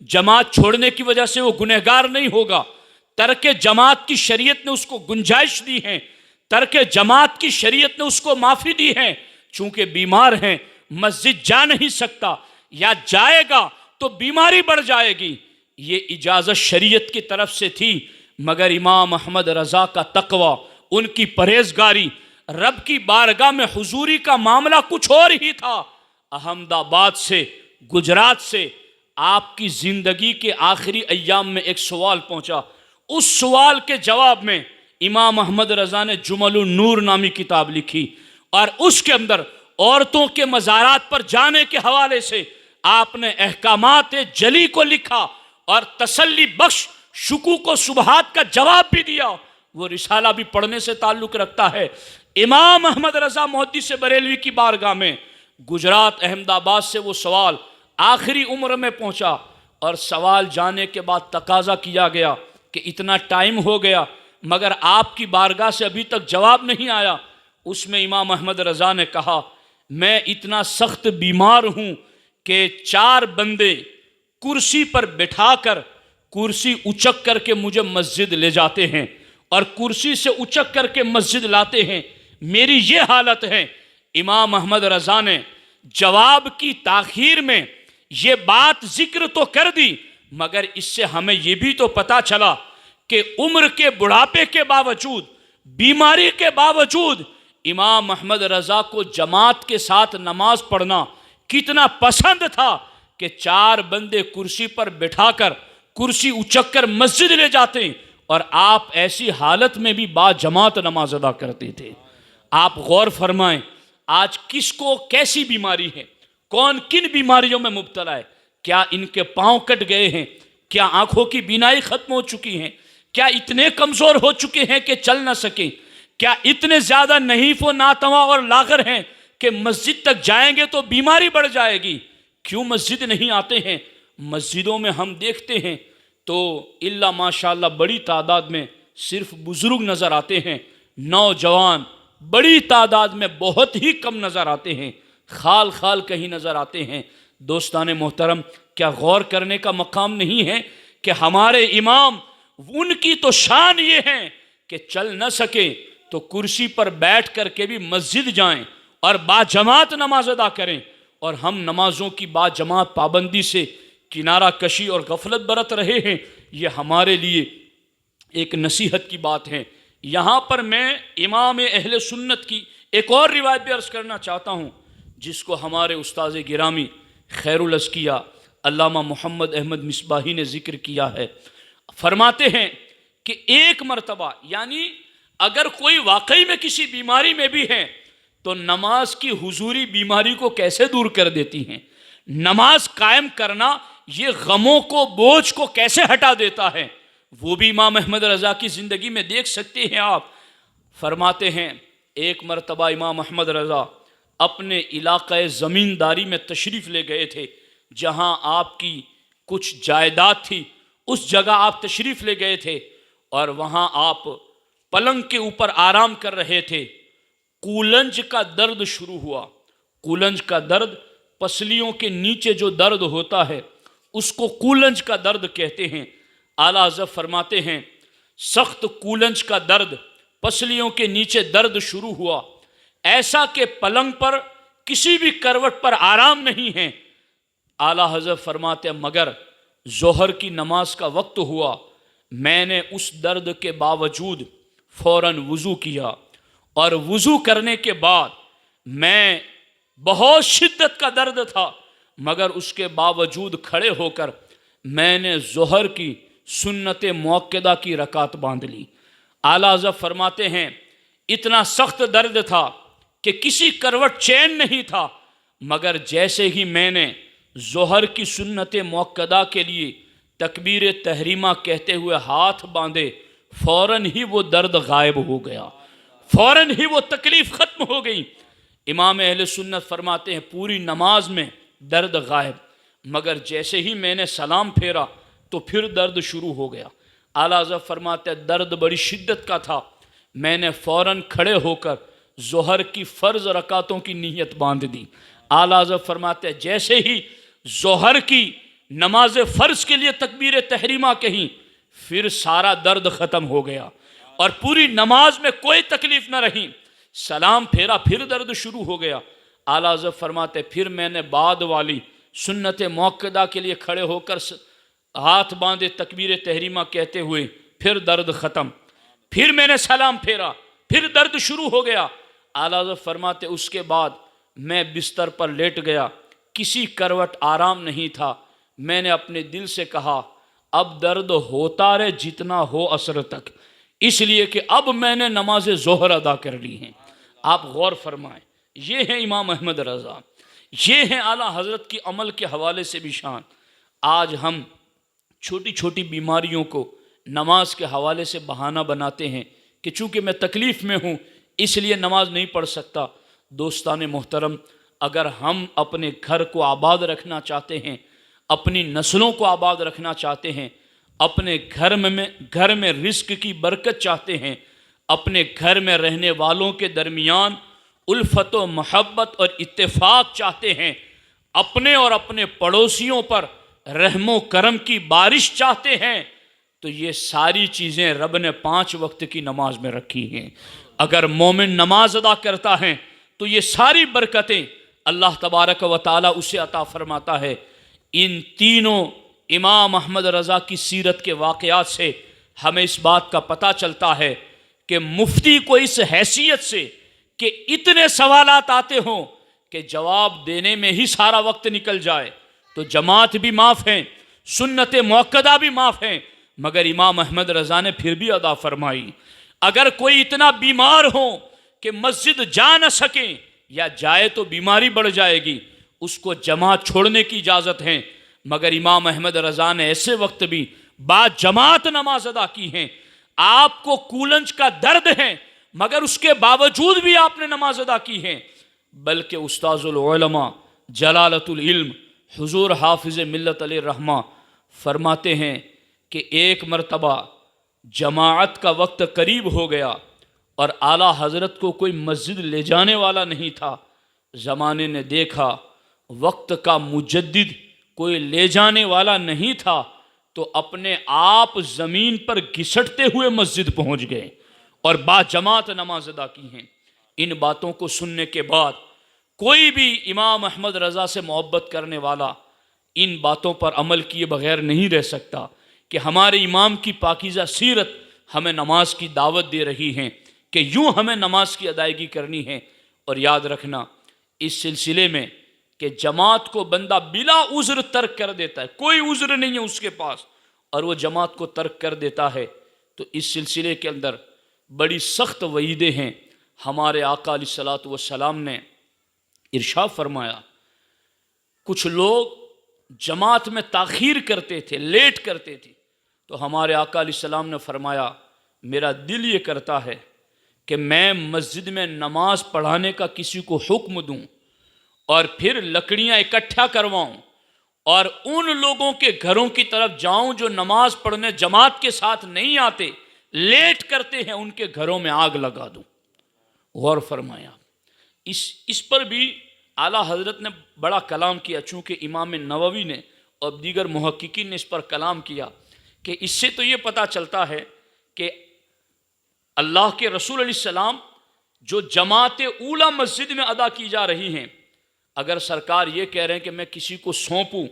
جماعت چھوڑنے کی وجہ سے وہ گنہگار نہیں ہوگا۔ ترک جماعت کی شریعت نے اس کو گنجائش دی ہے، ترک جماعت کی شریعت نے اس کو معافی دی ہے، چونکہ بیمار ہیں، مسجد جا نہیں سکتا، یا جائے گا تو بیماری بڑھ جائے گی، یہ اجازت شریعت کی طرف سے تھی۔ مگر امام احمد رضا کا تقوی، ان کی پرہیزگاری، رب کی بارگاہ میں حضوری کا معاملہ کچھ اور ہی تھا۔ احمد آباد سے، گجرات سے آپ کی زندگی کے آخری ایام میں ایک سوال پہنچا، اس سوال کے جواب میں امام احمد رضا نے جمل النور نامی کتاب لکھی، اور اس کے اندر عورتوں کے مزارات پر جانے کے حوالے سے آپ نے احکامات جلی کو لکھا اور تسلی بخش شکوک و شبہات کا جواب بھی دیا۔ وہ رسالہ بھی پڑھنے سے تعلق رکھتا ہے۔ امام احمد رضا محدث بریلوی کی بارگاہ میں گجرات احمد آباد سے وہ سوال آخری عمر میں پہنچا، اور سوال جانے کے بعد تقاضا کیا گیا کہ اتنا ٹائم ہو گیا مگر آپ کی بارگاہ سے ابھی تک جواب نہیں آیا۔ اس میں امام احمد رضا نے کہا، میں اتنا سخت بیمار ہوں کہ 4 بندے کرسی پر بٹھا کر کرسی اچک کر کے مجھے مسجد لے جاتے ہیں، اور کرسی سے اچک کر کے مسجد لاتے ہیں، میری یہ حالت ہے۔ امام احمد رضا نے جواب کی تاخیر میں یہ بات ذکر تو کر دی، مگر اس سے ہمیں یہ بھی تو پتا چلا کہ عمر کے بڑھاپے کے باوجود، بیماری کے باوجود امام احمد رضا کو جماعت کے ساتھ نماز پڑھنا کتنا پسند تھا کہ 4 بندے کرسی پر بٹھا کر کرسی اچک کر مسجد لے جاتے، اور آپ ایسی حالت میں بھی با جماعت نماز ادا کرتے تھے۔ آپ غور فرمائیں، آج کس کو کیسی بیماری ہے، کون کن بیماریوں میں مبتلا ہے؟ کیا ان کے پاؤں کٹ گئے ہیں؟ کیا آنکھوں کی بینائی ختم ہو چکی ہیں؟ کیا اتنے کمزور ہو چکے ہیں کہ چل نہ سکیں؟ کیا اتنے زیادہ نحیف و ناتواں اور لاغر ہیں کہ مسجد تک جائیں گے تو بیماری بڑھ جائے گی؟ کیوں مسجد نہیں آتے ہیں؟ مسجدوں میں ہم دیکھتے ہیں تو الا ماشاءاللہ بڑی تعداد میں صرف بزرگ نظر آتے ہیں، نوجوان بڑی تعداد میں بہت ہی کم نظر آتے ہیں، خال خال کہیں نظر آتے ہیں۔ دوستان محترم، کیا غور کرنے کا مقام نہیں ہے کہ ہمارے امام، ان کی تو شان یہ ہے کہ چل نہ سکے تو کرسی پر بیٹھ کر کے بھی مسجد جائیں اور با جماعت نماز ادا کریں، اور ہم نمازوں کی با جماعت پابندی سے کنارہ کشی اور غفلت برت رہے ہیں۔ یہ ہمارے لیے ایک نصیحت کی بات ہے۔ یہاں پر میں امام اہل سنت کی ایک اور روایت بھی عرض کرنا چاہتا ہوں، جس کو ہمارے استاذ گرامی خیر الازکیہ علامہ محمد احمد مصباحی نے ذکر کیا ہے۔ فرماتے ہیں کہ ایک مرتبہ، یعنی اگر کوئی واقعی میں کسی بیماری میں بھی ہے تو نماز کی حضوری بیماری کو کیسے دور کر دیتی ہیں، نماز قائم کرنا یہ غموں کو، بوجھ کو کیسے ہٹا دیتا ہے، وہ بھی امام احمد رضا کی زندگی میں دیکھ سکتے ہیں آپ۔ فرماتے ہیں ایک مرتبہ امام احمد رضا اپنے علاقہ زمینداری میں تشریف لے گئے تھے، جہاں آپ کی کچھ جائیداد تھی، اس جگہ آپ تشریف لے گئے تھے اور وہاں آپ پلنگ کے اوپر آرام کر رہے تھے۔ کولنج کا درد شروع ہوا۔ کولنج کا درد، پسلیوں کے نیچے جو درد ہوتا ہے اس کو کولنج کا درد کہتے ہیں۔ اعلیٰ حضرت فرماتے ہیں سخت کولنج کا درد، پسلیوں کے نیچے درد شروع ہوا، ایسا کہ پلنگ پر کسی بھی کروٹ پر آرام نہیں ہے۔ اعلیٰ حضرت فرماتے ہیں مگر ظہر کی نماز کا وقت ہوا، میں نے اس درد کے باوجود فوراً وضو کیا، اور وضو کرنے کے بعد میں بہت شدت کا درد تھا مگر اس کے باوجود کھڑے ہو کر میں نے ظہر کی سنت موقدہ کی رکعت باندھ لی۔ اعلیٰ حضرت فرماتے ہیں اتنا سخت درد تھا کہ کسی کروٹ چین نہیں تھا، مگر جیسے ہی میں نے ظہر کی سنت موقدہ کے لیے تکبیر تحریمہ کہتے ہوئے ہاتھ باندھے، فوراً ہی وہ درد غائب ہو گیا، فوراً ہی وہ تکلیف ختم ہو گئی۔ امام اہل سنت فرماتے ہیں پوری نماز میں درد غائب، مگر جیسے ہی میں نے سلام پھیرا تو پھر درد شروع ہو گیا۔ اعلیٰ حضرت فرماتے ہیں درد بڑی شدت کا تھا، میں نے فوراً کھڑے ہو کر ظہر کی فرض رکعتوں کی نیت باندھ دی۔ اعلیٰ حضرت فرماتے ہیں جیسے ہی ظہر کی نماز فرض کے لیے تکبیر تحریمہ کہیں، پھر سارا درد ختم ہو گیا اور پوری نماز میں کوئی تکلیف نہ رہی۔ سلام پھیرا پھر درد شروع ہو گیا۔ اعلیٰ حضرت فرماتے پھر میں نے بعد والی سنت موقدہ کے لیے کھڑے ہو کر ہاتھ باندھے تکبیر تحریمہ کہتے ہوئے، پھر درد ختم، پھر میں نے سلام پھیرا پھر درد شروع ہو گیا۔ اعلیٰ حضرت فرماتے اس کے بعد میں بستر پر لیٹ گیا، کسی کروٹ آرام نہیں تھا۔ میں نے اپنے دل سے کہا اب درد ہوتا رہے جتنا ہو عصر تک، اس لیے کہ اب میں نے نماز ظہر ادا کر لی ہیں۔ آپ غور فرمائیں، یہ ہیں امام احمد رضا، یہ ہیں اعلیٰ حضرت کی عمل کے حوالے سے بھی شان۔ آج ہم چھوٹی چھوٹی بیماریوں کو نماز کے حوالے سے بہانہ بناتے ہیں کہ چونکہ میں تکلیف میں ہوں اس لیے نماز نہیں پڑھ سکتا۔ دوستان محترم، اگر ہم اپنے گھر کو آباد رکھنا چاہتے ہیں، اپنی نسلوں کو آباد رکھنا چاہتے ہیں، اپنے گھر میں رزق کی برکت چاہتے ہیں، اپنے گھر میں رہنے والوں کے درمیان الفت و محبت اور اتفاق چاہتے ہیں، اپنے اور اپنے پڑوسیوں پر رحم و کرم کی بارش چاہتے ہیں، تو یہ ساری چیزیں رب نے 5 وقت کی نماز میں رکھی ہیں۔ اگر مومن نماز ادا کرتا ہے تو یہ ساری برکتیں اللہ تبارک و تعالی اسے عطا فرماتا ہے۔ ان تینوں امام احمد رضا کی سیرت کے واقعات سے ہمیں اس بات کا پتہ چلتا ہے کہ مفتی کو اس حیثیت سے کہ اتنے سوالات آتے ہوں کہ جواب دینے میں ہی سارا وقت نکل جائے، تو جماعت بھی معاف ہیں، سنت موقدہ بھی معاف ہیں، مگر امام احمد رضا نے پھر بھی ادا فرمائی۔ اگر کوئی اتنا بیمار ہو کہ مسجد جا نہ سکیں یا جائے تو بیماری بڑھ جائے گی، اس کو جماعت چھوڑنے کی اجازت ہے، مگر امام احمد رضا نے ایسے وقت بھی بعد جماعت نماز ادا کی ہیں۔ آپ کو کولنج کا درد ہے مگر اس کے باوجود بھی آپ نے نماز ادا کی ہے۔ بلکہ استاذ العلماء جلالت العلم حضور حافظ ملت علیہ الرحمہ فرماتے ہیں کہ ایک مرتبہ جماعت کا وقت قریب ہو گیا اور اعلیٰ حضرت کو کوئی مسجد لے جانے والا نہیں تھا۔ زمانے نے دیکھا وقت کا مجدد کوئی لے جانے والا نہیں تھا تو اپنے آپ زمین پر گھسٹتے ہوئے مسجد پہنچ گئے اور با جماعت نماز ادا کی ہیں۔ ان باتوں کو سننے کے بعد کوئی بھی امام احمد رضا سے محبت کرنے والا ان باتوں پر عمل کیے بغیر نہیں رہ سکتا کہ ہمارے امام کی پاکیزہ سیرت ہمیں نماز کی دعوت دے رہی ہیں کہ یوں ہمیں نماز کی ادائیگی کرنی ہے۔ اور یاد رکھنا اس سلسلے میں کہ جماعت کو بندہ بلا عذر ترک کر دیتا ہے، کوئی عذر نہیں ہے اس کے پاس، اور وہ جماعت کو ترک کر دیتا ہے، تو اس سلسلے کے اندر بڑی سخت وعیدیں ہیں۔ ہمارے آقا علیہ الصلوۃ والسلام نے ارشاد فرمایا، کچھ لوگ جماعت میں تاخیر کرتے تھے، لیٹ کرتے تھے، تو ہمارے آقا علیہ السلام نے فرمایا میرا دل یہ کرتا ہے کہ میں مسجد میں نماز پڑھانے کا کسی کو حکم دوں اور پھر لکڑیاں اکٹھا کرواؤں اور ان لوگوں کے گھروں کی طرف جاؤں جو نماز پڑھنے جماعت کے ساتھ نہیں آتے، لیٹ کرتے ہیں، ان کے گھروں میں آگ لگا دوں۔ غور فرمایا، اس پر بھی اعلیٰ حضرت نے بڑا کلام کیا، چونکہ امام نووی نے اور دیگر محققین نے اس پر کلام کیا کہ اس سے تو یہ پتہ چلتا ہے کہ اللہ کے رسول علیہ السلام جو جماعت اولیٰ مسجد میں ادا کی جا رہی ہیں، اگر سرکار یہ کہہ رہے ہیں کہ میں کسی کو سونپوں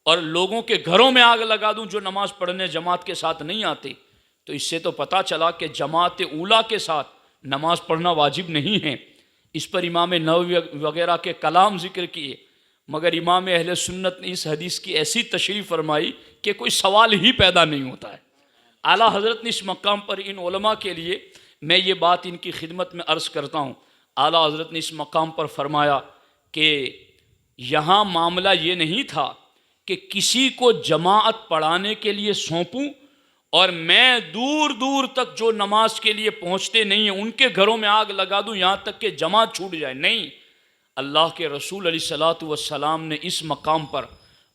اور لوگوں کے گھروں میں آگ لگا دوں جو نماز پڑھنے جماعت کے ساتھ نہیں آتے، تو اس سے تو پتہ چلا کہ جماعت اولیٰ کے ساتھ نماز پڑھنا واجب نہیں ہے۔ اس پر امام نووی وغیرہ کے کلام ذکر کیے، مگر امام اہل سنت نے اس حدیث کی ایسی تشریح فرمائی کہ کوئی سوال ہی پیدا نہیں ہوتا ہے۔ اعلیٰ حضرت نے اس مقام پر ان علماء کے لیے میں یہ بات ان کی خدمت میں عرض کرتا ہوں، اعلیٰ حضرت نے اس مقام پر فرمایا کہ یہاں معاملہ یہ نہیں تھا کہ کسی کو جماعت پڑھانے کے لیے سونپوں اور میں دور دور تک جو نماز کے لیے پہنچتے نہیں ہیں ان کے گھروں میں آگ لگا دوں یہاں تک کہ جماعت چھوٹ جائے، نہیں۔ اللہ کے رسول علیہ الصلوۃ والسلام نے اس مقام پر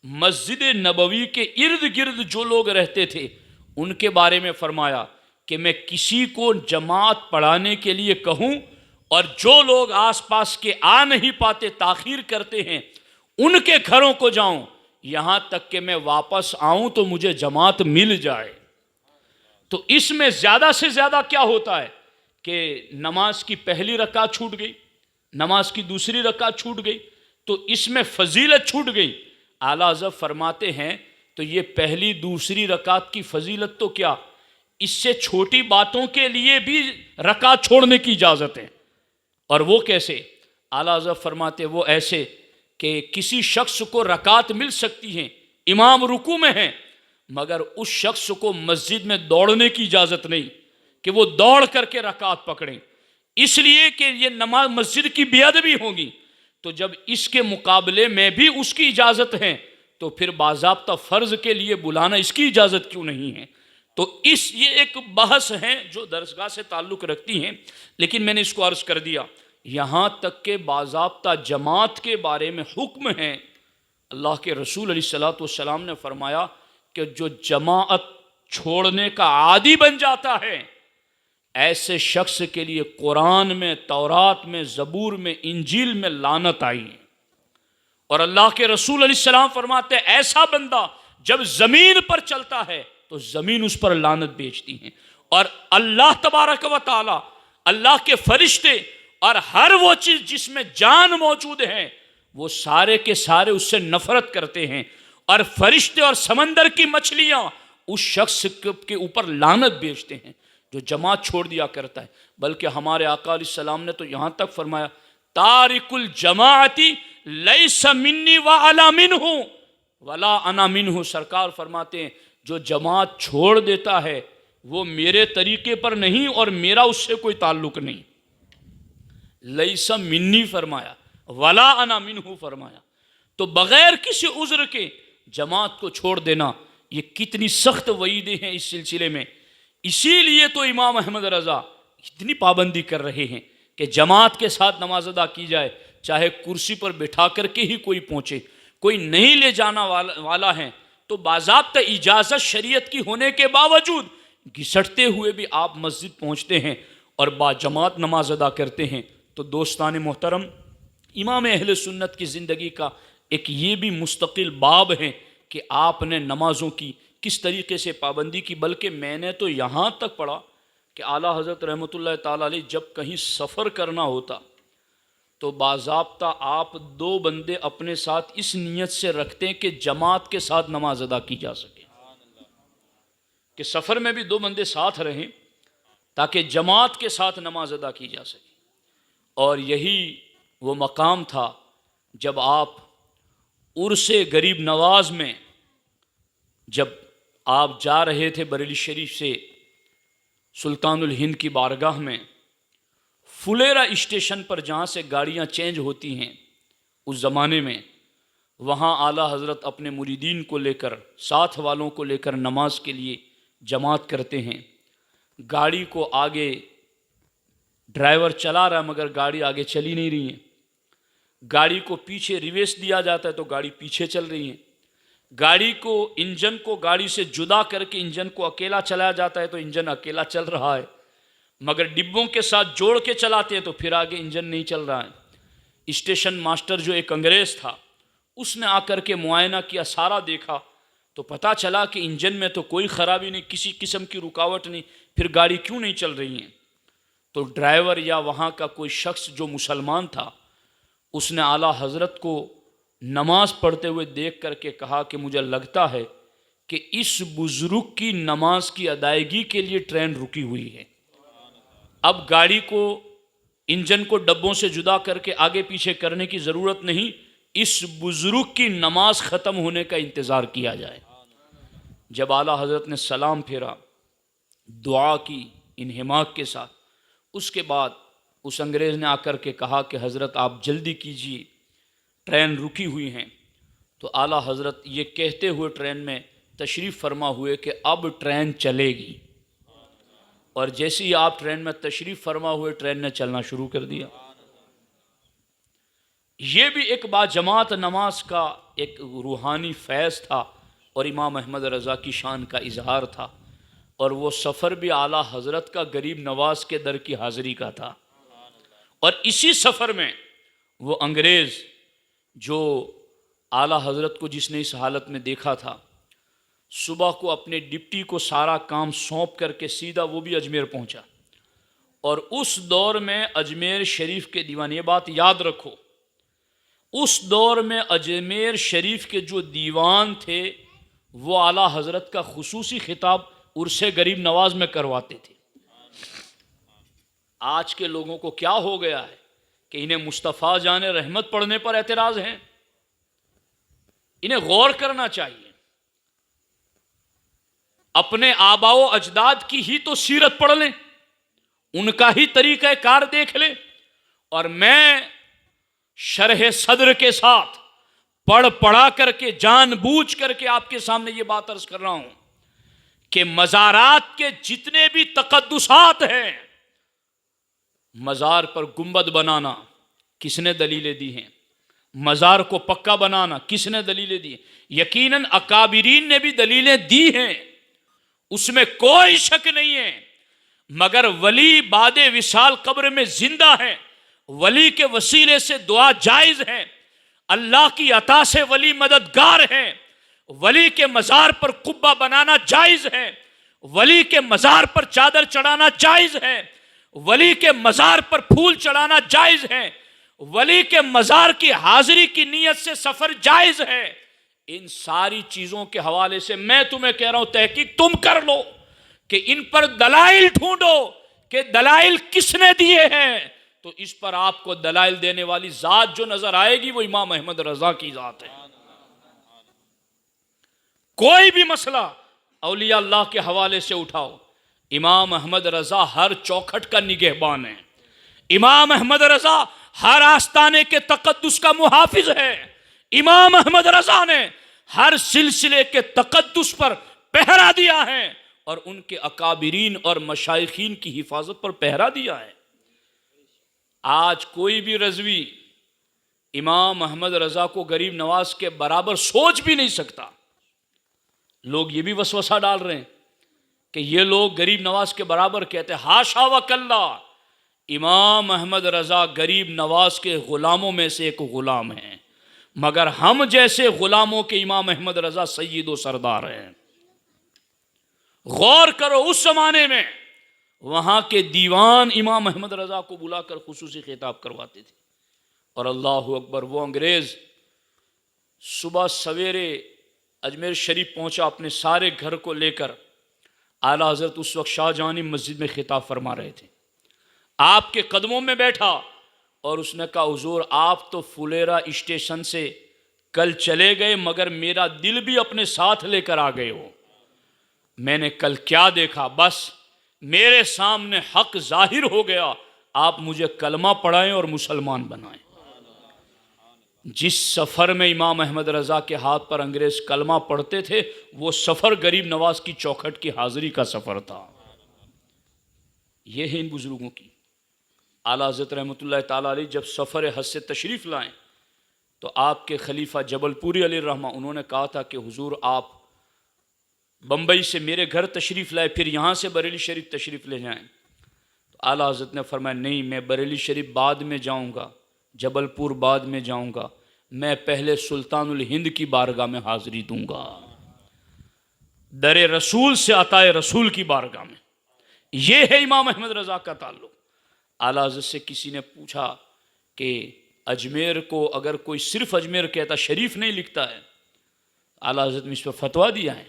مسجد نبوی کے ارد گرد جو لوگ رہتے تھے ان کے بارے میں فرمایا کہ میں کسی کو جماعت پڑھانے کے لیے کہوں اور جو لوگ آس پاس کے آ نہیں پاتے، تاخیر کرتے ہیں، ان کے گھروں کو جاؤں یہاں تک کہ میں واپس آؤں تو مجھے جماعت مل جائے۔ تو اس میں زیادہ سے زیادہ کیا ہوتا ہے کہ نماز کی پہلی رکعت چھوٹ گئی، نماز کی دوسری رکعت چھوٹ گئی، تو اس میں فضیلت چھوٹ گئی۔ اعلیٰ حضرت فرماتے ہیں تو یہ پہلی دوسری رکعت کی فضیلت تو کیا، اس سے چھوٹی باتوں کے لیے بھی رکعت چھوڑنے کی اجازت ہے۔ اور وہ کیسے؟ اعلیٰ حضرت فرماتے وہ ایسے کہ کسی شخص کو رکعت مل سکتی ہیں، امام رکوع میں ہیں، مگر اس شخص کو مسجد میں دوڑنے کی اجازت نہیں کہ وہ دوڑ کر کے رکعت پکڑیں، اس لیے کہ یہ نماز مسجد کی بے ادبی ہوگی۔ تو جب اس کے مقابلے میں بھی اس کی اجازت ہے تو پھر باضابطہ فرض کے لیے بلانا اس کی اجازت کیوں نہیں ہے؟ تو یہ ایک بحث ہے جو درسگاہ سے تعلق رکھتی ہیں، لیکن میں نے اس کو عرض کر دیا یہاں تک کہ باضابطہ جماعت کے بارے میں حکم ہے۔ اللہ کے رسول علیہ الصلوۃ والسلام نے فرمایا کہ جو جماعت چھوڑنے کا عادی بن جاتا ہے ایسے شخص کے لیے قرآن میں، تورات میں، زبور میں، انجیل میں لعنت آئی ہے۔ اور اللہ کے رسول علیہ السلام فرماتے ہیں ایسا بندہ جب زمین پر چلتا ہے تو زمین اس پر لعنت بیچتی ہیں، اور اللہ تبارک و تعالی، اللہ کے فرشتے اور ہر وہ چیز جس میں جان موجود ہے وہ سارے کے سارے اس سے نفرت کرتے ہیں، اور فرشتے اور سمندر کی مچھلیاں اس شخص کے اوپر لعنت بیچتے ہیں جو جماعت چھوڑ دیا کرتا ہے۔ بلکہ ہمارے آقا علیہ السلام نے تو یہاں تک فرمایا تارک الجماعتی لیس منی وانا منہ ولا انا منہ، سرکار فرماتے ہیں جو جماعت چھوڑ دیتا ہے وہ میرے طریقے پر نہیں اور میرا اس سے کوئی تعلق نہیں۔ لیس منی فرمایا، ولا انا منہ فرمایا، تو بغیر کسی عذر کے جماعت کو چھوڑ دینا یہ کتنی سخت وعیدیں ہیں اس سلسلے میں۔ اسی لیے تو امام احمد رضا اتنی پابندی کر رہے ہیں کہ جماعت کے ساتھ نماز ادا کی جائے، چاہے کرسی پر بٹھا کر کے ہی کوئی پہنچے، کوئی نہیں لے جانا والا ہے تو باضابطہ اجازت شریعت کی ہونے کے باوجود گھسٹتے ہوئے بھی آپ مسجد پہنچتے ہیں اور با جماعت نماز ادا کرتے ہیں۔ تو دوستان محترم، امام اہل سنت کی زندگی کا ایک یہ بھی مستقل باب ہے کہ آپ نے نمازوں کی کس طریقے سے پابندی کی، بلکہ میں نے تو یہاں تک پڑھا کہ اعلیٰ حضرت رحمۃ اللہ تعالیٰ علیہ جب کہیں سفر کرنا ہوتا تو باضابطہ آپ 2 بندے اپنے ساتھ اس نیت سے رکھتے ہیں کہ جماعت کے ساتھ نماز ادا کی جا سکے۔ کہ سفر میں بھی 2 بندے ساتھ رہیں تاکہ جماعت کے ساتھ نماز ادا کی جا سکے. اور یہی وہ مقام تھا جب آپ عرس غریب نواز میں جب آپ جا رہے تھے بریلی شریف سے سلطان الہند کی بارگاہ میں، فلیرا اسٹیشن پر جہاں سے گاڑیاں چینج ہوتی ہیں اس زمانے میں، وہاں اعلیٰ حضرت اپنے مریدین کو لے کر، ساتھ والوں کو لے کر نماز کے لیے جماعت کرتے ہیں. گاڑی کو آگے ڈرائیور چلا رہا ہے مگر گاڑی آگے چلی نہیں رہی ہے. گاڑی کو پیچھے ریویس دیا جاتا ہے تو گاڑی پیچھے چل رہی ہے. گاڑی کو انجن کو گاڑی سے جدا کر کے انجن کو اکیلا چلایا جاتا ہے تو انجن اکیلا چل رہا ہے، مگر ڈبوں کے ساتھ جوڑ کے چلاتے ہیں تو پھر آگے انجن نہیں چل رہا ہے. اسٹیشن ماسٹر جو ایک انگریز تھا، اس نے آ کر کے معائنہ کیا، سارا دیکھا تو پتہ چلا کہ انجن میں تو کوئی خرابی نہیں، کسی قسم کی رکاوٹ نہیں، پھر گاڑی کیوں نہیں چل رہی ہے؟ تو ڈرائیور یا وہاں کا کوئی شخص جو مسلمان تھا، اس نے اعلیٰ حضرت کو نماز پڑھتے ہوئے دیکھ کر کے کہا کہ مجھے لگتا ہے کہ اس بزرگ کی نماز کی ادائیگی کے لیے ٹرین رکی ہوئی ہے، اب گاڑی کو انجن کو ڈبوں سے جدا کر کے آگے پیچھے کرنے کی ضرورت نہیں، اس بزرگ کی نماز ختم ہونے کا انتظار کیا جائے. جب اعلیٰ حضرت نے سلام پھیرا، دعا کی انہماک کے ساتھ، اس کے بعد اس انگریز نے آ کر کے کہا کہ حضرت آپ جلدی کیجیے، ٹرین رکی ہوئی ہیں. تو اعلیٰ حضرت یہ کہتے ہوئے ٹرین میں تشریف فرما ہوئے کہ اب ٹرین چلے گی، اور جیسے ہی آپ ٹرین میں تشریف فرما ہوئے ٹرین نے چلنا شروع کر دیا. یہ بھی ایک باجماعت نماز کا ایک روحانی فیض تھا اور امام احمد رضا کی شان کا اظہار تھا. اور وہ سفر بھی اعلیٰ حضرت کا غریب نواز کے در کی حاضری کا تھا. اور اسی سفر میں وہ انگریز جو اعلیٰ حضرت کو جس نے اس حالت میں دیکھا تھا، صبح کو اپنے ڈپٹی کو سارا کام سونپ کر کے سیدھا وہ بھی اجمیر پہنچا. اور اس دور میں اجمیر شریف کے دیوان، یہ بات یاد رکھو، اس دور میں اجمیر شریف کے جو دیوان تھے وہ اعلیٰ حضرت کا خصوصی خطاب عرس غریب نواز میں کرواتے تھے. آج کے لوگوں کو کیا ہو گیا ہے کہ انہیں مصطفیٰ جان رحمت پڑھنے پر اعتراض ہے؟ انہیں غور کرنا چاہیے، اپنے آباء و اجداد کی ہی تو سیرت پڑھ لیں، ان کا ہی طریقہ کار دیکھ لیں. اور میں شرح صدر کے ساتھ پڑھا کر کے جان بوجھ کر کے آپ کے سامنے یہ بات عرض کر رہا ہوں کہ مزارات کے جتنے بھی تقدسات ہیں، مزار پر گنبد بنانا کس نے دلیلیں دی ہیں؟ مزار کو پکا بنانا کس نے دلیلیں دی ہیں؟ یقیناً اکابرین نے بھی دلیلیں دی ہیں، اس میں کوئی شک نہیں ہے. مگر ولی بعد وصال قبر میں زندہ ہے، ولی کے وسیلے سے دعا جائز ہے، اللہ کی عطا سے ولی مددگار ہے، ولی کے مزار پر قبہ بنانا جائز ہے، ولی کے مزار پر چادر چڑھانا جائز ہے، ولی کے مزار پر پھول چڑھانا جائز ہے، ولی کے مزار کی حاضری کی نیت سے سفر جائز ہے. ان ساری چیزوں کے حوالے سے میں تمہیں کہہ رہا ہوں تحقیق تم کر لو کہ ان پر دلائل ڈھونڈو کہ دلائل کس نے دیے ہیں. تو اس پر آپ کو دلائل دینے والی ذات جو نظر آئے گی وہ امام احمد رضا کی ذات ہے. کوئی بھی مسئلہ اولیاء اللہ کے حوالے سے اٹھاؤ، امام احمد رضا ہر چوکھٹ کا نگہبان ہے، امام احمد رضا ہر آستانے کے تقدس کا محافظ ہے، امام احمد رضا نے ہر سلسلے کے تقدس پر پہرا دیا ہے اور ان کے اکابرین اور مشائخین کی حفاظت پر پہرا دیا ہے. آج کوئی بھی رضوی امام احمد رضا کو غریب نواز کے برابر سوچ بھی نہیں سکتا. لوگ یہ بھی وسوسہ ڈال رہے ہیں کہ یہ لوگ غریب نواز کے برابر کہتے ہیں. ہاشا وکلا، امام احمد رضا غریب نواز کے غلاموں میں سے ایک غلام ہیں، مگر ہم جیسے غلاموں کے امام احمد رضا سید و سردار ہیں. غور کرو، اس زمانے میں وہاں کے دیوان امام احمد رضا کو بلا کر خصوصی خطاب کرواتے تھے. اور اللہ اکبر، وہ انگریز صبح سویرے اجمیر شریف پہنچا، اپنے سارے گھر کو لے کر اعلیٰ حضرت اس وقت شاہ جہانی مسجد میں خطاب فرما رہے تھے، آپ کے قدموں میں بیٹھا اور اس نے کہا حضور آپ تو فلیرا اسٹیشن سے کل چلے گئے مگر میرا دل بھی اپنے ساتھ لے کر آ گئے ہو۔ میں نے کل کیا دیکھا، بس میرے سامنے حق ظاہر ہو گیا، آپ مجھے کلمہ پڑھائیں اور مسلمان بنائیں۔ جس سفر میں امام احمد رضا کے ہاتھ پر انگریز کلمہ پڑھتے تھے وہ سفر غریب نواز کی چوکھٹ کی حاضری کا سفر تھا۔ یہ ہے ان بزرگوں کی۔ اعلیٰ حضرت رحمۃ اللہ تعالیٰ علیہ جب سفر حج سے تشریف لائیں تو آپ کے خلیفہ جبل پوری علیہ الرحمہ انہوں نے کہا تھا کہ حضور آپ بمبئی سے میرے گھر تشریف لائے پھر یہاں سے بریلی شریف تشریف لے جائیں۔ تو اعلیٰ حضرت نے فرمایا نہیں، میں بریلی شریف بعد میں جاؤں گا، جبل پور بعد میں جاؤں گا، میں پہلے سلطان الہند کی بارگاہ میں حاضری دوں گا، در رسول سے عطائے رسول کی بارگاہ میں۔ یہ ہے امام احمد رضا کا تعلق۔ اعلیٰ حضرت سے کسی نے پوچھا کہ اجمیر کو اگر کوئی صرف اجمیر کہتا شریف نہیں لکھتا ہے، اعلیٰ حضرت نے اس پہ فتویٰ دیا ہے،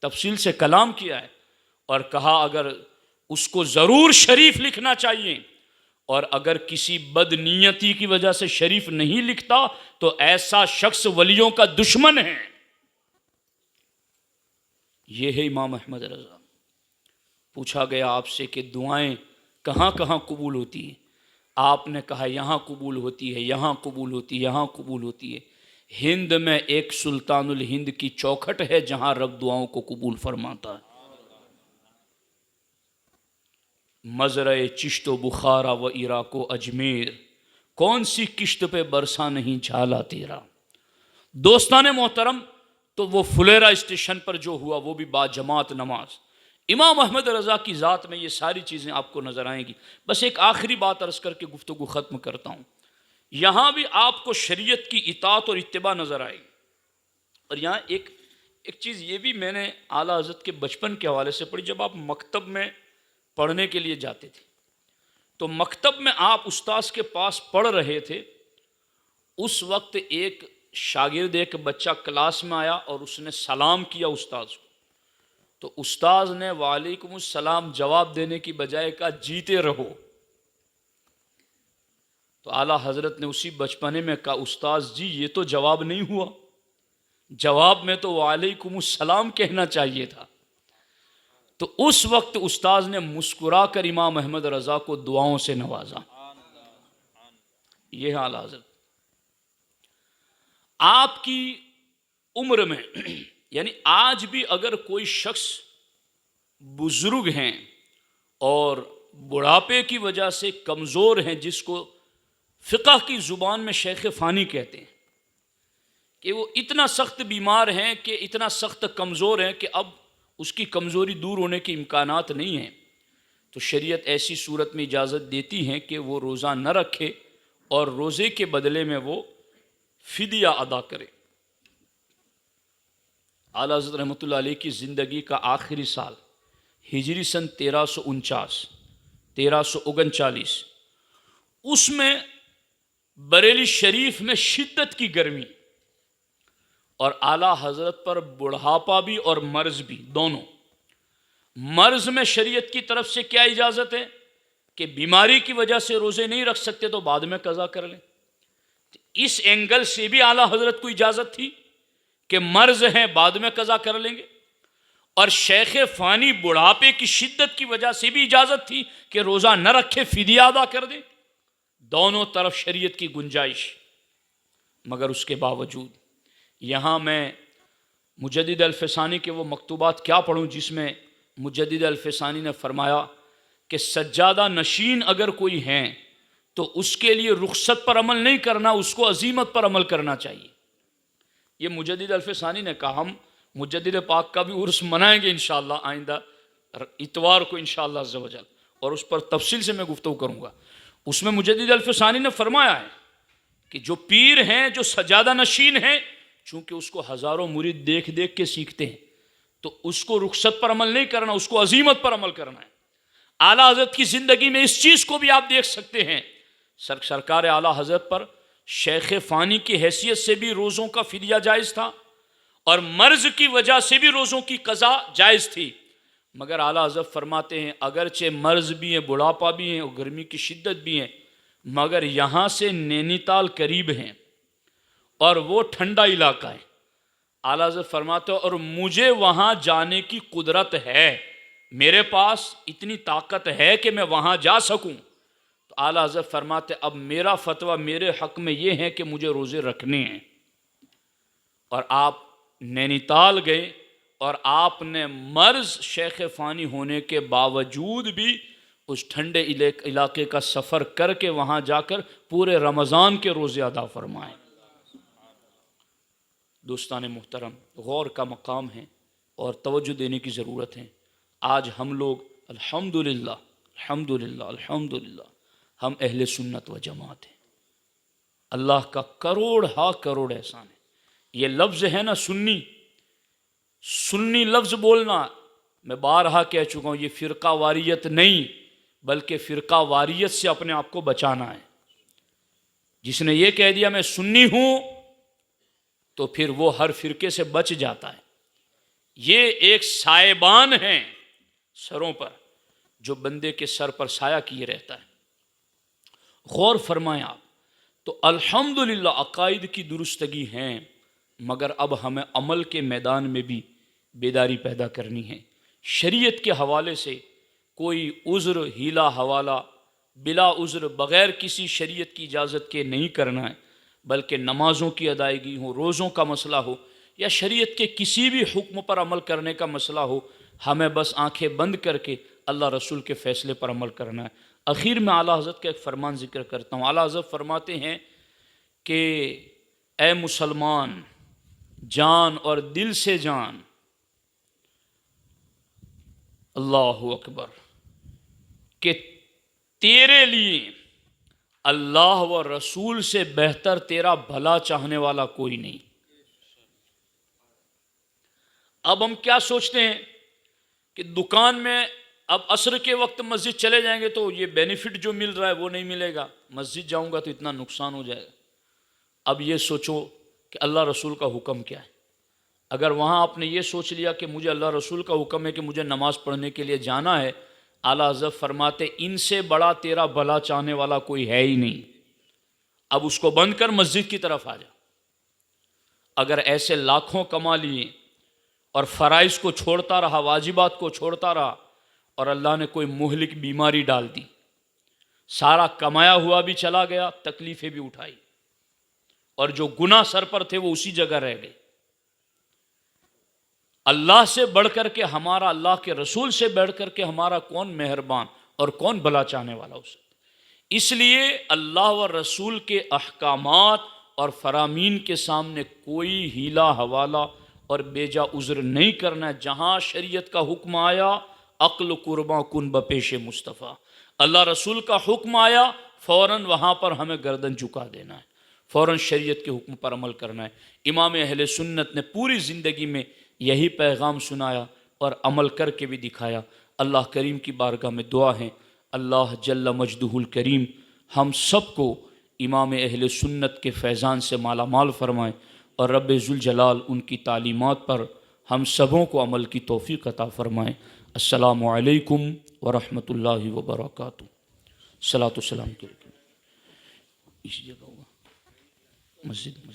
تفصیل سے کلام کیا ہے اور کہا اگر اس کو ضرور شریف لکھنا چاہیے اور اگر کسی بد نیتی کی وجہ سے شریف نہیں لکھتا تو ایسا شخص ولیوں کا دشمن ہے۔ یہ ہے امام احمد رضا۔ پوچھا گیا آپ سے کہ دعائیں کہاں کہاں قبول ہوتی ہیں؟ آپ نے کہا یہاں قبول ہوتی ہے، یہاں قبول ہوتی ہے، یہاں قبول ہوتی ہے۔ ہند میں ایک سلطان الہند کی چوکھٹ ہے جہاں رب دعاؤں کو قبول فرماتا ہے۔ مزرع چشت و بخارا و عراق و اجمیر، کون سی کشت پہ برسا نہیں جھالا تیرا۔ دوستان محترم، تو وہ فلیرا اسٹیشن پر جو ہوا وہ بھی با جماعت نماز۔ امام احمد رضا کی ذات میں یہ ساری چیزیں آپ کو نظر آئیں گی۔ بس ایک آخری بات عرض کر کے گفتگو ختم کرتا ہوں۔ یہاں بھی آپ کو شریعت کی اطاعت اور اتباع نظر آئے گی۔ اور یہاں ایک چیز یہ بھی میں نے اعلیٰ حضرت کے بچپن کے حوالے سے پڑھی۔ جب آپ مکتب میں پڑھنے کے لیے جاتے تھے تو مکتب میں آپ استاذ کے پاس پڑھ رہے تھے، اس وقت ایک شاگرد ایک بچہ کلاس میں آیا اور اس نے سلام کیا استاذ کو، تو استاذ نے وعلیکم السلام جواب دینے کی بجائے کہا جیتے رہو۔ تو اعلیٰ حضرت نے اسی بچپنے میں کہا استاذ جی یہ تو جواب نہیں ہوا، جواب میں تو وعلیکم السلام کہنا چاہیے تھا۔ تو اس وقت استاذ نے مسکرا کر امام احمد رضا کو دعاؤں سے نوازا۔ یہ ہے اعلیٰ حضرت۔ آپ کی عمر میں یعنی آج بھی اگر کوئی شخص بزرگ ہیں اور بڑھاپے کی وجہ سے کمزور ہیں، جس کو فقہ کی زبان میں شیخ فانی کہتے ہیں، کہ وہ اتنا سخت بیمار ہیں کہ اتنا سخت کمزور ہیں کہ اب اس کی کمزوری دور ہونے کے امکانات نہیں ہیں، تو شریعت ایسی صورت میں اجازت دیتی ہے کہ وہ روزہ نہ رکھے اور روزے کے بدلے میں وہ فدیہ ادا کرے۔ اعلیٰ حضرت رحمۃ اللہ علیہ کی زندگی کا آخری سال ہجری سن 1339، اس میں بریلی شریف میں شدت کی گرمی اور اعلیٰ حضرت پر بڑھاپا بھی اور مرض بھی دونوں۔ مرض میں شریعت کی طرف سے کیا اجازت ہے کہ بیماری کی وجہ سے روزے نہیں رکھ سکتے تو بعد میں قضا کر لیں۔ اس اینگل سے بھی اعلیٰ حضرت کو اجازت تھی کہ مرض ہے بعد میں قضا کر لیں گے، اور شیخ فانی بڑھاپے کی شدت کی وجہ سے بھی اجازت تھی کہ روزہ نہ رکھے فدیہ ادا کر دیں۔ دونوں طرف شریعت کی گنجائش، مگر اس کے باوجود یہاں میں مجدد الفسانی کے وہ مکتوبات کیا پڑھوں جس میں مجدد الفسانی نے فرمایا کہ سجادہ نشین اگر کوئی ہیں تو اس کے لیے رخصت پر عمل نہیں کرنا، اس کو عزیمت پر عمل کرنا چاہیے۔ یہ مجدد الفسانی نے کہا۔ ہم مجدد پاک کا بھی عرس منائیں گے انشاءاللہ آئندہ اتوار کو انشاءاللہ عز و جل، اور اس پر تفصیل سے میں گفتگو کروں گا۔ اس میں مجدد الفسانی نے فرمایا ہے کہ جو پیر ہیں، جو سجادہ نشین ہیں، چونکہ اس کو ہزاروں مرید دیکھ دیکھ کے سیکھتے ہیں تو اس کو رخصت پر عمل نہیں کرنا، اس کو عزیمت پر عمل کرنا ہے۔ اعلیٰ حضرت کی زندگی میں اس چیز کو بھی آپ دیکھ سکتے ہیں۔ سرکار اعلیٰ حضرت پر شیخ فانی کی حیثیت سے بھی روزوں کا فدیہ جائز تھا اور مرض کی وجہ سے بھی روزوں کی قضا جائز تھی، مگر اعلیٰ حضرت فرماتے ہیں اگرچہ مرض بھی ہیں، بڑھاپا بھی ہیں اور گرمی کی شدت بھی ہیں، مگر یہاں سے نینی تال قریب ہیں اور وہ ٹھنڈا علاقہ ہے۔ اعلیٰ حضرت فرماتے ہیں اور مجھے وہاں جانے کی قدرت ہے، میرے پاس اتنی طاقت ہے کہ میں وہاں جا سکوں۔ تو اعلیٰ حضرت فرماتے ہیں اب میرا فتویٰ میرے حق میں یہ ہے کہ مجھے روزے رکھنے ہیں۔ اور آپ نینی تال گئے اور آپ نے مرض شیخ فانی ہونے کے باوجود بھی اس ٹھنڈے علاقے کا سفر کر کے وہاں جا کر پورے رمضان کے روزے ادا فرمائے۔ دوستان محترم، غور کا مقام ہے اور توجہ دینے کی ضرورت ہے۔ آج ہم لوگ الحمدللہ الحمدللہ الحمدللہ ہم اہل سنت و جماعت ہیں۔ اللہ کا کروڑ احسان ہے۔ یہ لفظ ہے نا سنی، سنی لفظ بولنا، میں بارہا کہہ چکا ہوں، یہ فرقہ واریت نہیں بلکہ فرقہ واریت سے اپنے آپ کو بچانا ہے۔ جس نے یہ کہہ دیا میں سنی ہوں تو پھر وہ ہر فرقے سے بچ جاتا ہے۔ یہ ایک سائبان ہے سروں پر جو بندے کے سر پر سایہ کیے رہتا ہے۔ غور فرمائیں آپ، تو الحمدللہ عقائد کی درستگی ہیں، مگر اب ہمیں عمل کے میدان میں بھی بیداری پیدا کرنی ہے۔ شریعت کے حوالے سے کوئی عذر ہیلا حوالہ بلا عذر بغیر کسی شریعت کی اجازت کے نہیں کرنا ہے، بلکہ نمازوں کی ادائیگی ہو، روزوں کا مسئلہ ہو یا شریعت کے کسی بھی حکم پر عمل کرنے کا مسئلہ ہو، ہمیں بس آنکھیں بند کر کے اللہ رسول کے فیصلے پر عمل کرنا ہے۔ اخیر میں اعلیٰ حضرت کا ایک فرمان ذکر کرتا ہوں۔ اعلیٰ حضرت فرماتے ہیں کہ اے مسلمان، جان اور دل سے جان، اللہ اکبر، کہ تیرے لیے اللہ و رسول سے بہتر تیرا بھلا چاہنے والا کوئی نہیں۔ اب ہم کیا سوچتے ہیں کہ دکان میں اب عصر کے وقت مسجد چلے جائیں گے تو یہ بینیفٹ جو مل رہا ہے وہ نہیں ملے گا، مسجد جاؤں گا تو اتنا نقصان ہو جائے گا۔ اب یہ سوچو کہ اللہ رسول کا حکم کیا ہے۔ اگر وہاں آپ نے یہ سوچ لیا کہ مجھے اللہ رسول کا حکم ہے کہ مجھے نماز پڑھنے کے لیے جانا ہے، اعلیٰ حضرت فرماتے ان سے بڑا تیرا بھلا چاہنے والا کوئی ہے ہی نہیں، اب اس کو بند کر مسجد کی طرف آ جا۔ اگر ایسے لاکھوں کما لیے اور فرائض کو چھوڑتا رہا، واجبات کو چھوڑتا رہا اور اللہ نے کوئی مہلک بیماری ڈال دی، سارا کمایا ہوا بھی چلا گیا، تکلیفیں بھی اٹھائی، اور جو گناہ سر پر تھے وہ اسی جگہ رہ گئے۔ اللہ سے بڑھ کر کے ہمارا، اللہ کے رسول سے بڑھ کر کے ہمارا کون مہربان اور کون بھلا چاہنے والا ہو سکتا؟ اس لیے اللہ و رسول کے احکامات اور فرامین کے سامنے کوئی ہیلا حوالہ اور بیجا عذر نہیں کرنا ہے۔ جہاں شریعت کا حکم آیا عقل قرباں کن بپیش مصطفیٰ، اللہ رسول کا حکم آیا فوراً وہاں پر ہمیں گردن جھکا دینا ہے، فوراً شریعت کے حکم پر عمل کرنا ہے۔ امام اہل سنت نے پوری زندگی میں یہی پیغام سنایا اور عمل کر کے بھی دکھایا۔ اللہ کریم کی بارگاہ میں دعا ہے، اللہ جل مجدہ الکریم ہم سب کو امام اہل سنت کے فیضان سے مالا مال فرمائے، اور رب ذوالجلال ان کی تعلیمات پر ہم سبوں کو عمل کی توفیق عطا فرمائے۔ السلام علیکم ورحمۃ اللہ وبرکاتہ۔ صلاۃ و سلام کے لیے اسی جگہ ہوگا مسجد